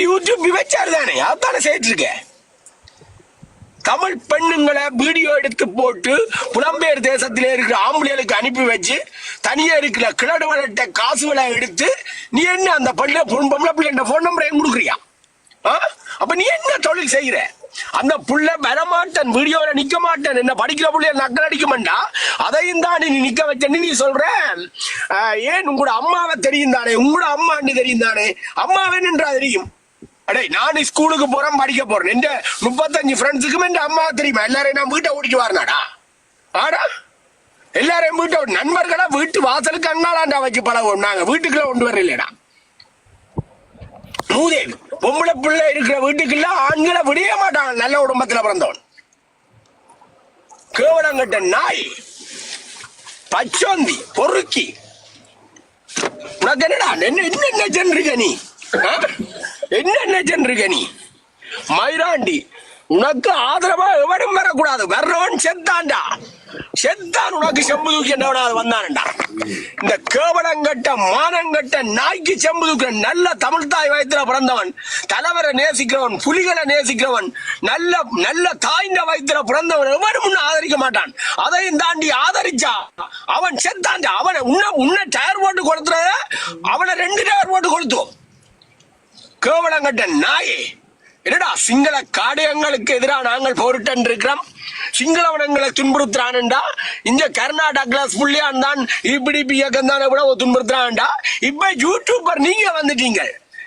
Speaker 1: யூடியூப் விவச்சாரு தானே அதானே செய்யிட்டு இருக்க. தமிழ் பெண்ணுங்களை வீடியோ எடுத்து போட்டு புலம்பெயர் தேசத்திலே இருக்கிற ஆம்பளைகளுக்கு அனுப்பி வச்சு தனியா இருக்கிற கிழடு வளர்ட்ட காசுகளை எடுத்து நீ என்ன அந்த பொம்பளை பிள்ளை போன் நம்பரையும் கொடுக்குறியா? அப்ப நீ என்ன தொழில் செய்யற? அந்த புள்ள வரமாட்டன் வீடியோல நிக்க மாட்டேன் என்ன படிக்கிற புள்ளைய நக்கல் அடிக்க மாட்டா. அதையும் தான் நீ நிக்க வச்சன்னு நீ சொல்ற. ஏன் உங்களோட அம்மாவை தெரியும் தானே, உங்களோட அம்மான்னு தெரியும் தானே, அம்மாவே நின்றா தெரியும். அடே நான் ஸ்கூலுக்கு போறேன் படிக்க போறேன் என்ற 35 ஃப்ரெண்ட்ஸுக்கும் என் அம்மா தெரியுமா? எல்லாரையும் நான் வீட்டை ஓடிக்கு வரனாடா. ஆடா எல்லாரையும் வீட்டை நண்பர்களா வீட்டு வாசலுக்கு அண்ணாளாண்டா வச்சு பழகும். நாங்க வீட்டுக்குள்ள கொண்டு வர இல்லடா. மூதேவி பொம்பளை பிள்ளை இருக்கிற வீட்டுக்குள்ள ஆண்களை விடிய மாட்டாங்க. நல்ல குடும்பத்துல பிறந்தவன் கேவலங்கட்ட நாய் பச்சோந்தி பொறுக்கி. உனக்கு என்னடா என்ன சென்றிருக்க நீ? என்ன சென்றிருக்க நீ? மயிராண்டி உனக்கு ஆதரவா எவனும் வரக்கூடாது. வர்றவன் செத்தான்டா. செத்தான் உனக்கு செம்பு தூக்கி என்றவனாவது வந்தான்டா. இந்த கேவலங்கட்ட மானங்கட்ட நாய்க்கு செம்பு தூக்கிற நல்ல தமிழ் தாய் வயிற்றுல பிறந்தவன், தலைவரை நேசிக்கிறவன், புலிகளை நேசிக்கிறவன், நல்ல தாய்ந்த வயிற்றுல பிறந்தவன் எவனும் முன்ன ஆதரிக்க மாட்டான். அதையும் தாண்டி ஆதரிச்சா அவன் செத்தான்டா. அவனை உன்ன டயர் போட்டு கொடுத்துற அவனை 2 டயர் போட்டு கொடுத்தோம். கேவலங்கட்ட நாயே என்னடா சிங்கள காடையங்களுக்கு எதிராக நாங்கள் போரிட்டு இருக்கிறோம். சிங்களவனங்களை துன்புறுத்துறான்டா. இந்த கர்நாடகாஸ் புள்ளியான் தான் இப்படி இயக்கம் தானே கூட துன்புறுத்துறான்டா. இப்ப யூடியூபர் நீங்க வந்துட்டீங்க.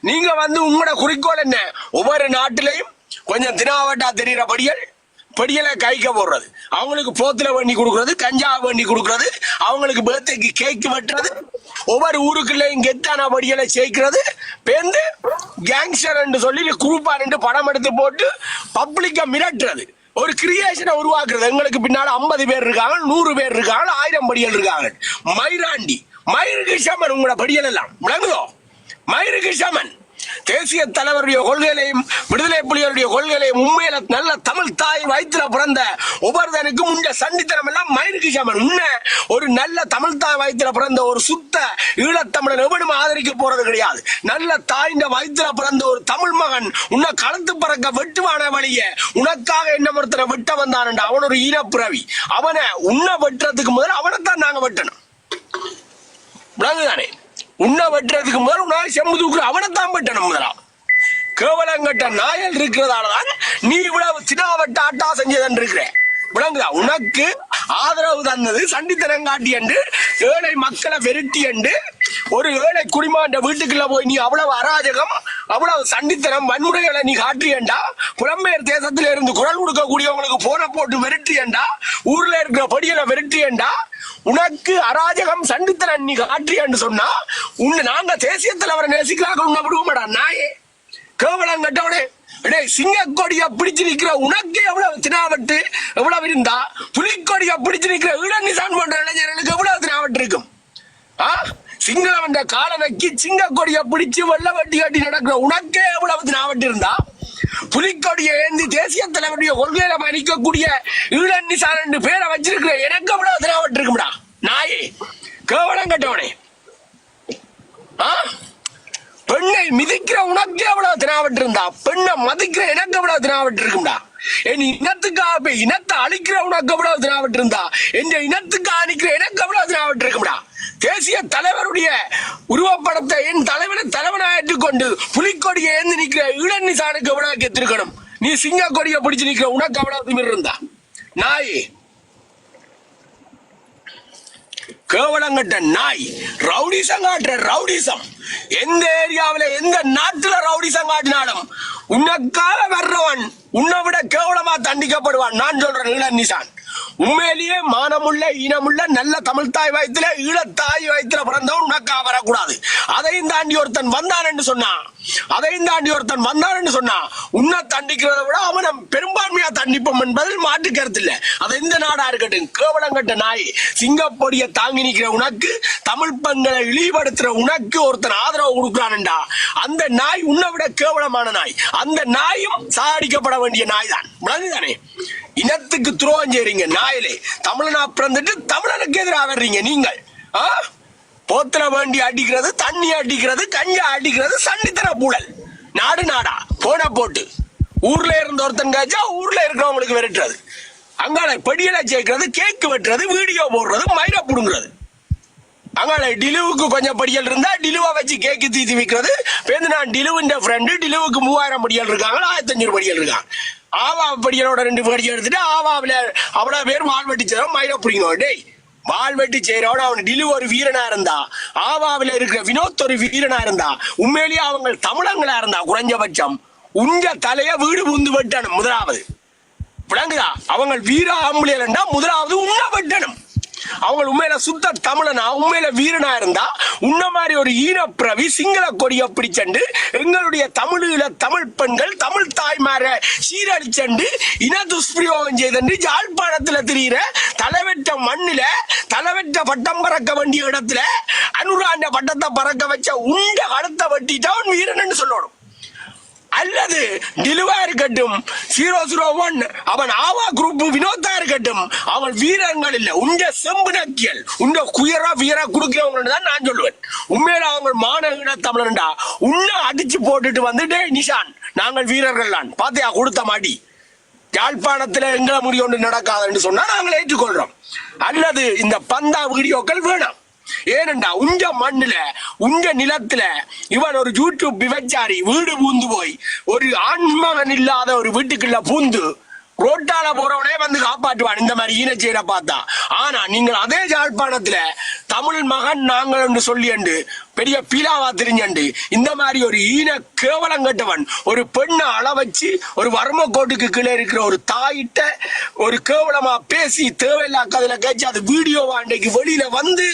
Speaker 1: நீங்க வந்து உங்களோட குறிக்கோள் என்ன? ஒவ்வொரு நாட்டிலையும் கொஞ்சம் தினாவட்டா தெரிகிற படியலை கைக்க போடுறது, அவங்களுக்கு போத்துல வண்டி கொடுக்கறது, கஞ்சா வண்டி கொடுக்கறது, அவங்களுக்கு பர்த்டேக்கு கேக் வெட்டுறது, ஒவ்வொரு ஊருக்குள்ளேயும் கெத்தான படியலை சேர்க்கிறது, பேருந்து கேங்ஸ்டர் என்று சொல்லி குரூப்பா 2 படம் எடுத்து போட்டு பப்ளிக்கா மிரட்டுறது, ஒரு கிரியேஷனை உருவாக்குறது. எங்களுக்கு பின்னால 50 பேர் இருக்காங்க, 100 பேர் இருக்காங்க, 1000 படியல் இருக்காங்க. மயிராண்டி மயிருக்கு சமன் உங்களோட படியல் எல்லாம் விளங்குதோ? மயிருக்கு சமன். தேசிய தலைவருடைய கொள்கைகளையும் விடுதலை புலிகளுடைய கொள்கைகளையும் உண்மையில நல்ல தமிழ் தாய் வயிற்றுல பிறந்த ஒவ்வொருத்தனுக்கும் உண்ட சண்டித்தனம் எல்லாம் மயிருக்கு சமன். உன்ன ஒரு நல்ல தமிழ் தாய் வயிற்றுல பிறந்த ஒரு சுத்த ஈழத்தமிழன் எவனும் ஆதரிக்க போறது கிடையாது. நல்ல தாயின் வயிற்றுல பிறந்த ஒரு தமிழ் மகன் உன்னை கழுத்து பறக்க வெட்டுவான வழிய உனக்காக என்ன ஒருத்தரை வெட்ட வந்தான். அவன் ஒரு ஈரப்பிறவி. அவனை உன்னை வெட்டுறதுக்கு முதல் அவனைத்தான் நாங்க வெட்டணும். விளங்குதானே? உன்னை வெட்டுறதுக்கு முதல் உன்னால செம்பு தூக்குற அவனைத்தான் வெட்டணும் முதலா. கேவலங்கட்ட நாயல் இருக்கிறதாலதான் நீ இவ்வளவு சின்னாவட்ட ஆட்டா செஞ்சதன் இருக்கிற. விளங்குதா? உனக்கு ஆதரவு தந்தது சண்டித்தனம் காட்டி என்று ஏழை மக்களை வெறுட்டி என்று ஒரு ஏழை குடிமாண்ட வீட்டுக்குள்ள போய் நீ அவ்வளவு அராஜகம் அவ்வளவு சண்டித்தனம் வன்முறைகளை நீ காட்டியண்டா, புலம்பெயர் தேசத்தில இருந்து குரல் கொடுக்கக்கூடியவங்களுக்கு போன போட்டு வெறுட்டியண்டா, ஊர்ல இருக்கிற படிகளை வெறுட்டியண்டா, உனக்கு அராஜகம் சண்டித்தனம் நீ காட்டியன்னு சொன்னா உன்னை நாங்க தேசிய தலைவரை நேசிக்கலாக உன்னை விடுவோம்டா நாயே கேவலம் கட்டவனே. சிங்கக்கொடிய பிடிச்சு நிக்கிற உனக்கு எவ்வளவு தினாவட்டு எவ்வளவு இருந்தா புலிக்கொடிய பிடிச்சு நிக்கிற ஈழநிசான் போன்ற இளைஞர்களுக்கு எவ்வளவு தினாவட்டு இருக்கும்? சிங்களவன் கால நக்கி சிங்கக்கொடிய பிடிச்சு வெள்ள வட்டி கட்டி நடக்கிற உனக்கே எவ்வளவு தினாவட்டு இருந்தா புலிக்கொடிய ஏந்தி தேசிய தலைவருடைய கொள்கையில மதிக்கக்கூடிய ஈழநிசான் என்று பேரை வச்சிருக்கிற எனக்கு எவ்வளவு தினாவட்டு இருக்கும்டா நாயே கேவலம் கட்டவனே. பெண்ணை மிதிக்கிற உனக்கு எவ்வளவு தினாவட்டு இருந்தா பெண்ணை மதிக்கிற எனக்கு எவ்வளவு தினாவட்டு இருக்கும்டா. என் இனத்துக்காக இனத்தை அழிக்கிற உனக்கு எவ்வளவு தினாவட்டு இருந்தா என் இனத்துக்கு அழிக்கிற எனக்கு எவ்வளவு தினாவட்டு இருக்கும்டா. தேசிய தலைவருடைய உருவப்படத்தை என் தலைவனை ஏற்றுக்கொண்டு புலிக்கொடியை ஏந்து நிக்கிற ஈழநிசானுக்கு எவ்வளவு கெத்திருக்கணும். நீ சிங்க கொடியை பிடிச்சு நிக்கிற உனக்கு எவ்வளவு திமிர் இருந்தா நாயே கேவலங்கட்ட நாய். ரவுடிசம் காட்டுற ரவுடிசம் எந்த ஏரியாவில எந்த நாட்டுல ரவுடிசம் காட்டினாலும் உனக்காக வர்றவன் உன்னை விட கேவலமா தண்டிக்கப்படுவான். நான் சொல்றேன் ஈழநிசான் உண்மையிலேயே மானமுள்ள ஈனமுள்ள நல்ல தமிழ் தாய் வயத்துல ஈழத்தாய் வயத்துல பிறந்தவன் உனக்கா வரக்கூடாது. அதையும் தாண்டி ஒருத்தன் வந்தான் என்று சொன்னா உன்னை தண்டிக்கிறத விட அவனை பெரும்பான்மையா தண்டிப்போம் என்பதில் மாற்று கருத்து இல்ல. அதை இந்த நாடா இருக்கட்டும். கேவலங்கட்ட நாய் சிங்கப்பொடிய தாங்கி நிக்கிற உனக்கு தமிழ் பெண்களை இழிவுபடுத்துற உனக்கு ஒருத்தன் ஆதரவு கொடுக்கிறான்டா அந்த நாய் உன்னை விட கேவலமான நாய். அந்த நாயும் சாகடிக்கப்பட வேண்டிய நாய் தான். விளங்குதானே? இனத்துக்கு துரோகம் செய்றீங்க நாயிலே. தமிழனா பிறந்துட்டு தமிழனுக்கு எதிராக வர்றீங்க நீங்கள். போத்தல வேண்டி அடிக்கிறது தண்ணி அடிக்கிறது கஞ்சா அடிக்கிறது சண்டித்தன பூழல். நாடா போன போட்டு ஊர்ல இருந்த ஒருத்தன் காய்ச்சா ஊர்ல இருக்கிறவங்களுக்கு விரட்டுறது, அங்கால படியலை சேர்க்கிறது, கேக்கு வெட்டுறது, வீடியோ போடுறது, மயிரை புடுங்குறது. அங்கால டிலுவுக்கு கொஞ்சம் படியல் இருந்தா டிலுவா வச்சு கேக்கு தீத்தி வைக்கிறது. நான் டிலுவின் ஃப்ரெண்டு டிலுவுக்கு 3000 படியல் இருக்காங்க, 1500 படியல் இருக்காங்க. ஆவா படியலோட 2 படியல் எடுத்துட்டு ஆவாவில அவ்வளவு பேர் வால் வெட்டி செய்யறோம் மயிரை பிடிக்கணும். டேய் வால் வெட்டி செய்யறோட அவன் டிலு ஒரு வீரனா இருந்தா ஆவாவில இருக்கிற வினோத் ஒரு வீரனா இருந்தா உண்மையிலேயே அவங்க தமிழங்களா இருந்தா குறைஞ்சபட்சம் உஞ்ச தலைய வீடு புந்து வெட்டணும். முதலாவது விளங்குதா? அவங்க வீர ஆம்புலியல்டா முதலாவது உன்ன வெட்டணும். அவங்க உண்மையில சுத்த தமிழனா உண்மையில வீரனா இருந்தா உன்ன மாதிரி ஒரு ஈனப்பிரவி சிங்கள கொடிய பிடிச்சண்டு எங்களுடைய தமிழ் பெண்கள் தமிழ் தாய்மார சீரழிச்சண்டு இன துஷ்பிரயோகம் செய்தண்டு யாழ்ப்பாணத்துல திரியிற தலைவெட்ட மண்ணில தலைவெட்ட பட்டம் பறக்க வேண்டிய இடத்துல அனுராண்ட பட்டத்தை பறக்க வச்ச உண்ட கழுத்தை வெட்டிட்டான் வீரன் சொல்லணும். அல்லது டிலுவா இருக்கட்டும் 001 அவன் ஆவா குரூப் வினோதா இருக்கட்டும் அவன் வீரர்கள் இல்ல உண்ட செம்பு நக்கியல் உண்ட குயரா வீரா குடுக்கிறவங்க தான் நான் சொல்லுவேன். உண்மையில அவங்க மாநகர தமிழன்டா உன்ன அடிச்சு போட்டுட்டு வந்துட்டே நிஷான் நாங்கள் வீரர்கள் தான் பாத்தியா கொடுத்த மாடி யாழ்ப்பாணத்துல எங்களை முடிவு ஒன்று நடக்காதுன்னு சொன்னா நாங்கள் ஏற்றுக்கொள்றோம். அல்லது இந்த பந்தா வீடியோக்கள் வேணாம். ஏனண்டா உஞ்ச மண்ணுல உஞ்ச நிலத்துல இவன் ஒரு யூடியூப் விபச்சாரி வீடு பூந்து போய் ஒரு ஆண்மகன் இல்லாத ஒரு வீட்டுக்குள்ள பூந்து ரோட்டால போறவனே வந்து காப்பாற்றுவான் இந்த மாதிரி ஈனச்செயலை பார்த்தா. ஆனா நீங்கள் அதே யாழ்ப்பாணத்துல தமிழ் மகன் நாங்கள் என்று சொல்லி பெரிய பீலாவா தெரிஞ்சண்டு இந்த மாதிரி ஒரு ஈன கேவலம் கட்டவன் ஒரு பெண்ணை அள வச்சு ஒரு வர்ம கோட்டுக்கு கீழே இருக்கிற ஒரு தாயிட்ட ஒரு கேவலமா பேசி தேவையில்லா கதையில கேச்சு அது வீடியோவா அன்றைக்கு வெளியில வந்து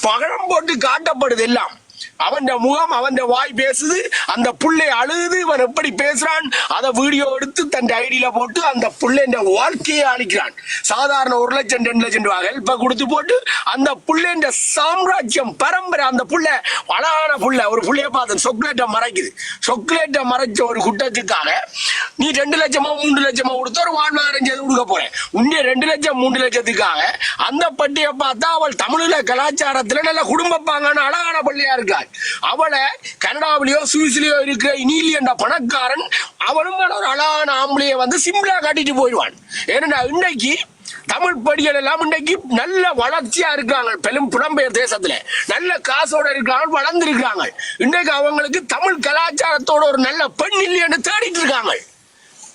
Speaker 1: பகடம் போட்டு காட்டப்படுது. எல்லாம் அவன் முகம் அவன் வாய் பேசுது, அந்த புள்ளை அழுது இவன் எப்படி பேசுறான் அதை வீடியோ எடுத்து தன் ஐடியில போட்டு அந்த புள்ளை வாழ்க்கையை அழிக்கிறான். சாதாரண 1 லட்சம் 2 லட்சம் ரூபாய் ஹெல்ப்ப கொடுத்து போட்டு அந்த புள்ளை சாம்ராஜ்யம் பரம்பரை அந்த புள்ள அழகான புள்ள ஒரு புள்ளைய பார்த்து சொக்லேட்டை மறைக்குது. சொக்லேட்டை மறைச்ச ஒரு குற்றத்துக்காக நீ 2 லட்சமோ 3 லட்சமோ கொடுத்து ஒரு வாழ்வாதாரம் செய்து கொடுக்க போறேன். உன்னை 2 லட்சம் 3 லட்சத்துக்காக அந்த பட்டியை பார்த்தா அவள் தமிழக கலாச்சாரத்துல நல்ல குடும்பப்பாங்கான அழகான பள்ளியா இருக்காள். அவளை கனடாவிலேயோ சுவிஸ்லயோ இருக்கிற இனிலி என்ற பணக்காரன் அவனும் ஒரு அழகான ஆம்பளைய வந்து சிம்பிளா காட்டிட்டு போயிடுவான். ஏன்னா இன்னைக்கு தமிழ் படிகள் எல்லாம் இன்றைக்கு நல்ல வளர்ச்சியா இருக்காங்க. பெரும் புலம்பெயர் தேசத்துல நல்ல காசோட இருக்கிறாங்க, வளர்ந்து இருக்காங்க. இன்றைக்கு அவங்களுக்கு தமிழ் கலாச்சாரத்தோட ஒரு நல்ல பெண் இல்லைன்னு தேடிட்டு இருக்காங்க.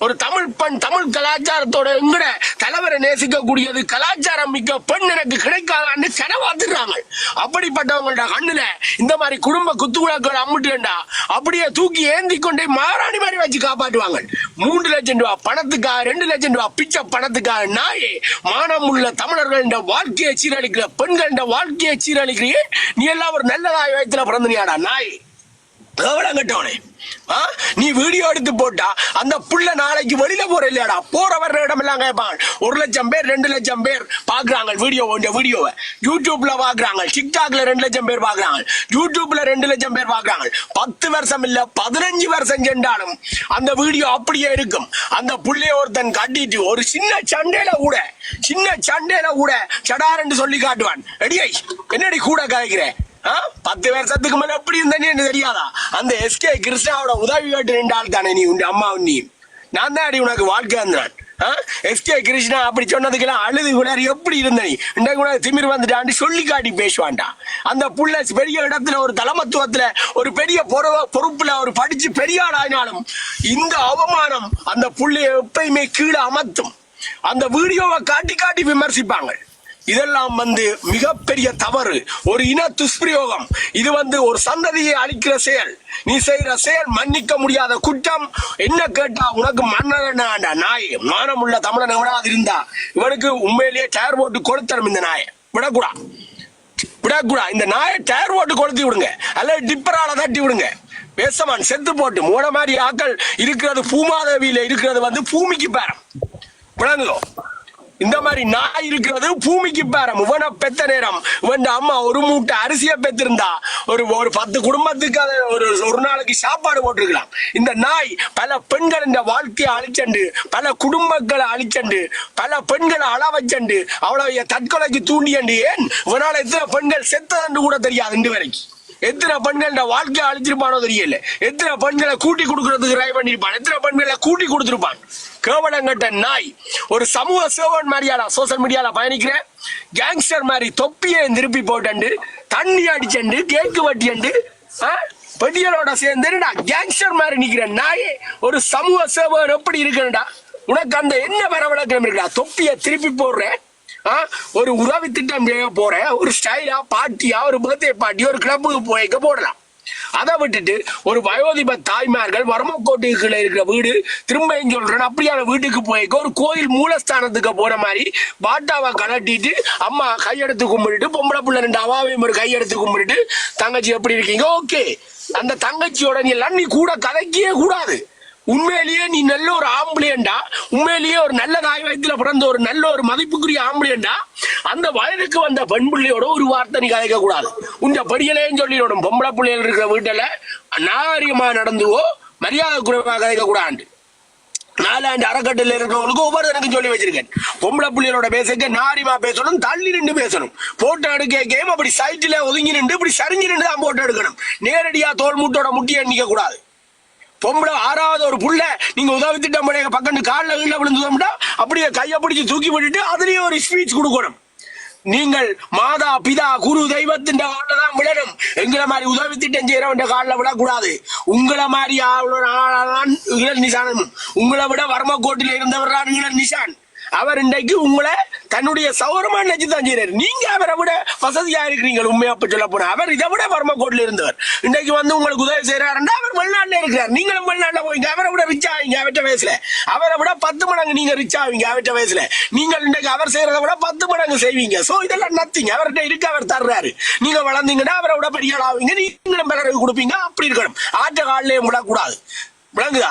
Speaker 1: ஒரு தமிழ் பெண் தமிழ் கலாச்சாரத்தோட எங்கட தலைவரை நேசிக்கக்கூடியது கலாச்சாரம் மிக்க பெண் எனக்கு கிடைக்காதான்னு கனவாத்துறாங்க. அப்படிப்பட்டவங்கள்ட கண்ணுல இந்த மாதிரி குடும்ப குத்துவிளக்குகள் அம்முட்டுண்டா அப்படியே தூக்கி ஏந்தி கொண்டே மாராணி மாதிரி வச்சு காப்பாற்றுவாங்க. 3 லட்சம் ரூபாய் பணத்துக்காக 2 லட்சம் ரூபாய் பிச்சை பணத்துக்காக நாயே மானம் உள்ள தமிழர்கள வாழ்க்கையை சீரழிக்கிற பெண்கள வாழ்க்கையை சீரழிக்கிறியே. நீ எல்லாம் ஒரு நல்லதாய் வயத்துல பிறந்தனியாடா நாய் கட்டவனே. நீ வீடியோ எடுத்து போட்டா அந்த புள்ள நாளைக்கு வெளியில போற இல்லையாடா, போற வர்ற இடம் எல்லாம் கேட்பாங்க. 1 லட்சம் பேர் 2 லட்சம் பேர் பாக்குறாங்க வீடியோவை யூடியூப்ல பாக்குறாங்க, டிக்டாக்ல 2 லட்சம் பேர் பாக்குறாங்க, யூடியூப்ல 2 லட்சம் பேர் பாக்குறாங்க. 10 வருஷம் இல்ல 15 வருஷம் சென்றாலும் அந்த வீடியோ அப்படியே இருக்கும். அந்த புள்ளைய ஒருத்தன் கட்டிட்டு ஒரு சின்ன சண்டையில கூட சடாரன்னு சொல்லி காட்டுவான். எடியை என்னடி கூட காய்க்கிறேன் 10 வருஷத்துக்கு மேல எப்படி இருந்தேன்னு தெரியாதா? அந்த எஸ்கே கிருஷ்ணாவோட உதவி கேட்டு நின்றால் தானே நீ உன் அம்மா நீ. நான் தான் அடி உனக்கு வாழ்க்கை வந்தான். எஸ்கே கிருஷ்ணா அப்படி சொன்னதுக்கெல்லாம் அழுது விளையாடி எப்படி இருந்த நீ இன்றைக்கு கூட திமிர் வந்துட்டான்னு சொல்லி காட்டி பேசுவான்டா. அந்த புள்ள பெரிய இடத்துல ஒரு தலைமத்துவத்துல ஒரு பெரிய பொறுப்புல ஒரு படிச்சு பெரிய ஆள் ஆனாலும் இந்த அவமானம் அந்த புள்ளைய எப்பயுமே கீழே அமர்த்தும். அந்த வீடியோவை காட்டி விமர்சிப்பாங்க. இதெல்லாம் மிகப்பெரிய தவறு, ஒரு இன துஷ்பிரயோகம். இது ஒரு சந்ததியை அழிக்கிற செயல். நீ செய்யற செயல் மன்னிக்க முடியாத குற்றம். என்ன கேட்டா உனக்கு மன்னனா நாய் மானம் உள்ள தமிழன் எவனாவது இருந்தா இவனுக்கு உண்மையிலேயே டயர் போட்டு கொளுத்தரும். இந்த நாயை விடக்கூடா. இந்த நாயை டயர் போட்டு கொளுத்தி விடுங்க, அல்லது டிப்பரால தட்டி விடுங்க. பேசமான் செத்து போட்டு மூட மாதிரி ஆக்கள் இருக்கிறது பூமாதேவியில இருக்கிறது பூமிக்கு பேரம் விளங்குதோ. இந்த மாதிரி நாய் இருக்கிறது பூமிக்கு பேரம். இவனை பெத்த நேரம் இவன் அம்மா ஒரு மூட்டை அரிசியை பெற்றிருந்தா ஒரு 10 குடும்பத்துக்கு அதை ஒரு நாளைக்கு சாப்பாடு போட்டிருக்கலாம். இந்த நாய் பல பெண்கள் இந்த வாழ்க்கையை அழிச்சண்டு, பல குடும்பங்களை அழிச்சண்டு, பல பெண்களை அளவச்சண்டு, அவ்வளவு தற்கொலைக்கு தூண்டியண்டு. ஏன் இவனால எத்தனை பெண்கள் செத்ததன்று கூட தெரியாது. இன்று வரைக்கும் எத்தனை பெண்கள் வாழ்க்கையை அழிச்சிருப்பானோ தெரியல. எத்தனை பெண்களை கூட்டி கொடுக்கறதுக்கு ட்ரை பண்ணிருப்பான், எத்தனை பெண்களை கூட்டி கொடுத்திருப்பான். கேவலங்கட்ட நாய். ஒரு சமூக சேவன் மாதிரியாடா சோசியல் மீடியால பயணிக்கிறேன். கேங்ஸ்டர் மாதிரி தொப்பியை திருப்பி போட்டு தண்ணி அடிச்சண்டு கேக்கு வட்டியண்டு பெட்டியலோட சேர்ந்து கேங்ஸ்டர் மாதிரி நிக்கிற நாயே. ஒரு சமூக சேவகன் எப்படி இருக்கா? உனக்கு அந்த என்ன வரவழக்கம் இருக்கா? தொப்பியை திருப்பி போடுறேன். ஒரு உறவு திட்டம் போற ஒரு ஸ்டைலா பார்ட்டியா ஒரு பர்த்டே பார்ட்டி ஒரு கிளப்புக்கு போய்க்க போடலாம். அதை விட்டுட்டு ஒரு வயோதிப தாய்மார்கள் வரமக்கோட்டுக்குள்ள இருக்கிற வீடு திரும்ப சொல்றேன் அப்படியான வீட்டுக்கு போய்க்க ஒரு கோயில் மூலஸ்தானத்துக்கு போற மாதிரி பாட்டாவை கலட்டிட்டு அம்மா கையெடுத்து கும்பிட்டுட்டு பொம்பளை பிள்ளை 2 அவாவையும் ஒரு கையெடுத்து கும்பிட்டுட்டு தங்கச்சி எப்படி இருக்கீங்க ஓகே. அந்த தங்கச்சியோட நீ எல்லாம் நீ கூட கதைக்கவே கூடாது. உண்மையிலேயே நீ நல்ல ஒரு ஆம்பளையண்டா, உண்மையிலேயே ஒரு நல்ல தாய் வயத்துல பிறந்த ஒரு நல்ல ஒரு மதிப்புக்குரிய ஆம்பளையண்டா, அந்த வயதுக்கு வந்த பெண் பிள்ளையோட ஒரு வார்த்தை நீ கதைக்க கூடாது. உங்க படியலையும் சொல்லிடணும். பொம்பளை பிள்ளைகள் இருக்கிற வீட்டுல நாகரிகமா நடந்துவோ மரியாதை குறைவாக கதைக்க கூடாது. 4 ஆண்டு அறக்கட்டளை இருக்கிறவங்களுக்கு ஒவ்வொருத்தருக்கும் சொல்லி வச்சிருக்கேன். பொம்பளை பிள்ளைகளோட பேசுக்க நாரிமா பேசணும், தள்ளி நின்று பேசணும். போட்டோ எடுக்க அப்படி சைட்ல ஒதுங்கி நின்று இப்படி சரிஞ்சு நின்று தான் போட்டோ எடுக்கணும். நேரடியா தோல் மூட்டோட முட்டியை எண்ணிக்க கூடாது. பொம்பளை 6வது ஒரு புள்ள நீங்க உதவி திட்டம் பக்கம் காலில் கீழே விழுந்துட்டோம்னா அப்படியே கையை பிடிச்சி தூக்கி விட்டுட்டு அதுலயே ஒரு ஸ்பீச் கொடுக்கணும். நீங்கள் மாதா பிதா குரு தெய்வத்தின் காலில் தான் விழணும். எங்களை மாதிரி உதவி திட்டம் செய்யறவன் காலில் விடக்கூடாது. உங்களை மாதிரி இளர் நிசான், உங்களை விட வர்மக்கோட்டில் இருந்தவர் தான் இளர் நிசான். அவர் இன்றைக்கு உங்களை தன்னுடைய சௌரமா நினைச்சுதான் செய்யறாரு. நீங்க அவரை விட வசதியா இருக்கிறீங்க. உண்மையா சொல்ல போனா அவர் இதை விட வர்மக்கோட்டில் இருந்தவர். இன்றைக்கு உங்களுக்கு உதவி செய்யறாருன்னா அவர் வெளிநாட்டுல இருக்கிறார். நீங்களும் வெளிநாட்டுல போய்ங்க. அவரை விட ரிச் ஆவீங்க அவற்ற வயசுல. அவரை விட 10 மடங்கு நீங்க ரிச் ஆவீங்க அவற்ற வயசுல. நீங்கள் இன்றைக்கு அவர் செய்யறதை விட 10 மடங்கு செய்வீங்க. சோ இதெல்லாம் நத்திங்க. அவர்கிட்ட இருக்கு, அவர் தர்றாரு. நீங்க வளர்ந்தீங்கன்னா அவரை விட பெரிய ஆளாவீங்க. நீங்களும் பிறகு கொடுப்பீங்க. அப்படி இருக்கணும். ஆற்ற காலிலேயும் விடக்கூடாது. விளங்குதா?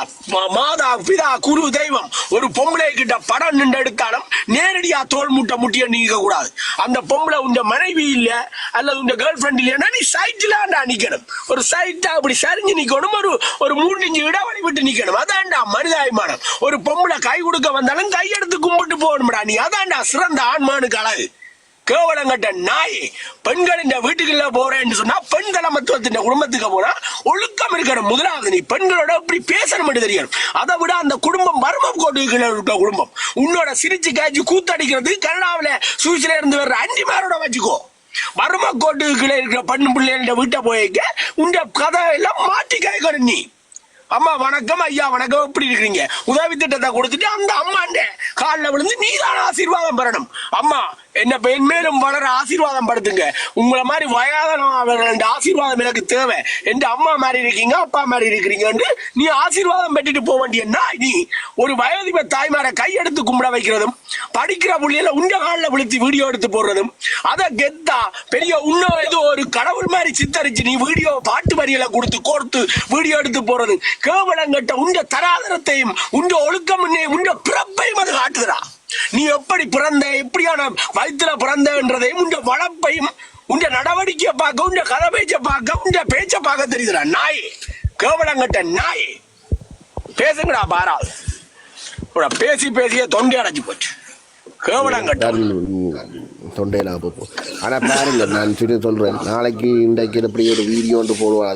Speaker 1: மாதா பிதா குரு தெய்வம் ஒரு பொம்பளை கிட்ட படம் நின்று எடுத்தாலும் நேரடியா தோல் மூட்டை முட்டிய நீக்க கூடாது. அந்த பொம்பளை உங்க மனைவி இல்ல அல்லது உங்க கேர்ள் ஃபிரெண்ட் இல்லைன்னா நீ சைட்ல நிக்கணும். ஒரு சைட்டா அப்படி சரிஞ்சு நிக்கணும். ஒரு 3 இன்ச்சு இடைவெளி விட்டு நிக்கணும். அதான்டா மனிதாபிமானம். ஒரு பொம்பளை கை கொடுக்க வந்தாலும் கையெடுத்து கும்பிட்டு போகணும்டா நீ. அதான்டா சிறந்த ஆண்மானுக்கு அழகு. கேவலங்கட்ட நாய். பெண்கள் இந்த வீட்டுக்குள்ள போறேன்னு சொன்னா பெண் தலைமத்துவத்தின் குடும்பத்துக்கு போனா ஒழுக்கம் இருக்கணும். முதலாவது நீ பெண்களோட இப்படி பேசணும் தெரியும். அதை விட அந்த குடும்பம் மர்மம் கோட்டுக்குள்ள குடும்பம். உன்னோட சிரிச்சு காய்ச்சி கூத்தடிக்கிறது கனடாவில சுவிஸ்ல இருந்து வர்ற அண்டிமாரோட வச்சுக்கோ. மர்ம கோட்டுக்குள்ள இருக்கிற பெண் பிள்ளைகள வீட்டை போய்க்க உண்ட கதை எல்லாம் மாட்டி கேட்கணும் நீ. அம்மா வணக்கம், ஐயா வணக்கம், எப்படி இருக்கிறீங்க? உதவி திட்டத்தை கொடுத்துட்டு அந்த அம்மாண்ட காலில் விழுந்து நீதான் ஆசீர்வாதம் பெறணும். அம்மா என்ன பெண் மேலும் வளர ஆசீர்வாதம் படுத்துங்க. உங்களை மாதிரி வயதானவர்கள் ஆசீர்வாதம் எனக்கு தேவை. எந்த அம்மா மாதிரி இருக்கீங்க, அப்பா மாதிரி இருக்கிறீங்க நீ ஆசீர்வாதம் பெற்றுட்டு போக வேண்டியன்னா நீ ஒரு வயோதிப தாய்மாரை கையெடுத்து கும்பிட வைக்கிறதும் படிக்கிற புள்ளியில உண்ட காலில் விழுத்தி வீடியோ எடுத்து போடுறதும் அதை கெத்தா பெரிய இன்னும் ஏதோ ஒரு கடவுள் மாதிரி சித்தரிச்சு நீ வீடியோ பாட்டு வரிகளை கொடுத்து கோர்த்து வீடியோ எடுத்து போறது கேவலங்கட்ட உண்ட தராதரத்தையும் உண்ட ஒழுக்கமுன்னையும் உண்ட பிறப்பையும் அது காட்டுதுடா. நீ எப்படி பிறந்த, எப்படியான வயிற்றுல பிறந்தன்றதையும் உண்ட வளப்பையும் உண்ட நடவடிக்கையை பார்க்க, உண்ட கதை பேச்ச பார்க்க, உண்ட பேச்ச பார்க்க தெரியுதுடா நாய். கேவலங்கட்ட நாய். பேசுங்கடா பாராது. பேசி பேசிய தொண்டை அடைச்சு போச்சு. கேவலங்கட்ட
Speaker 9: தொண்டையில போகும். ஆனா பாருங்க, நான் சொல்லி சொல்றேன், நாளைக்கு இன்றைக்கு எப்படி ஒரு வீடியோ ஒன்று போடுவோம்.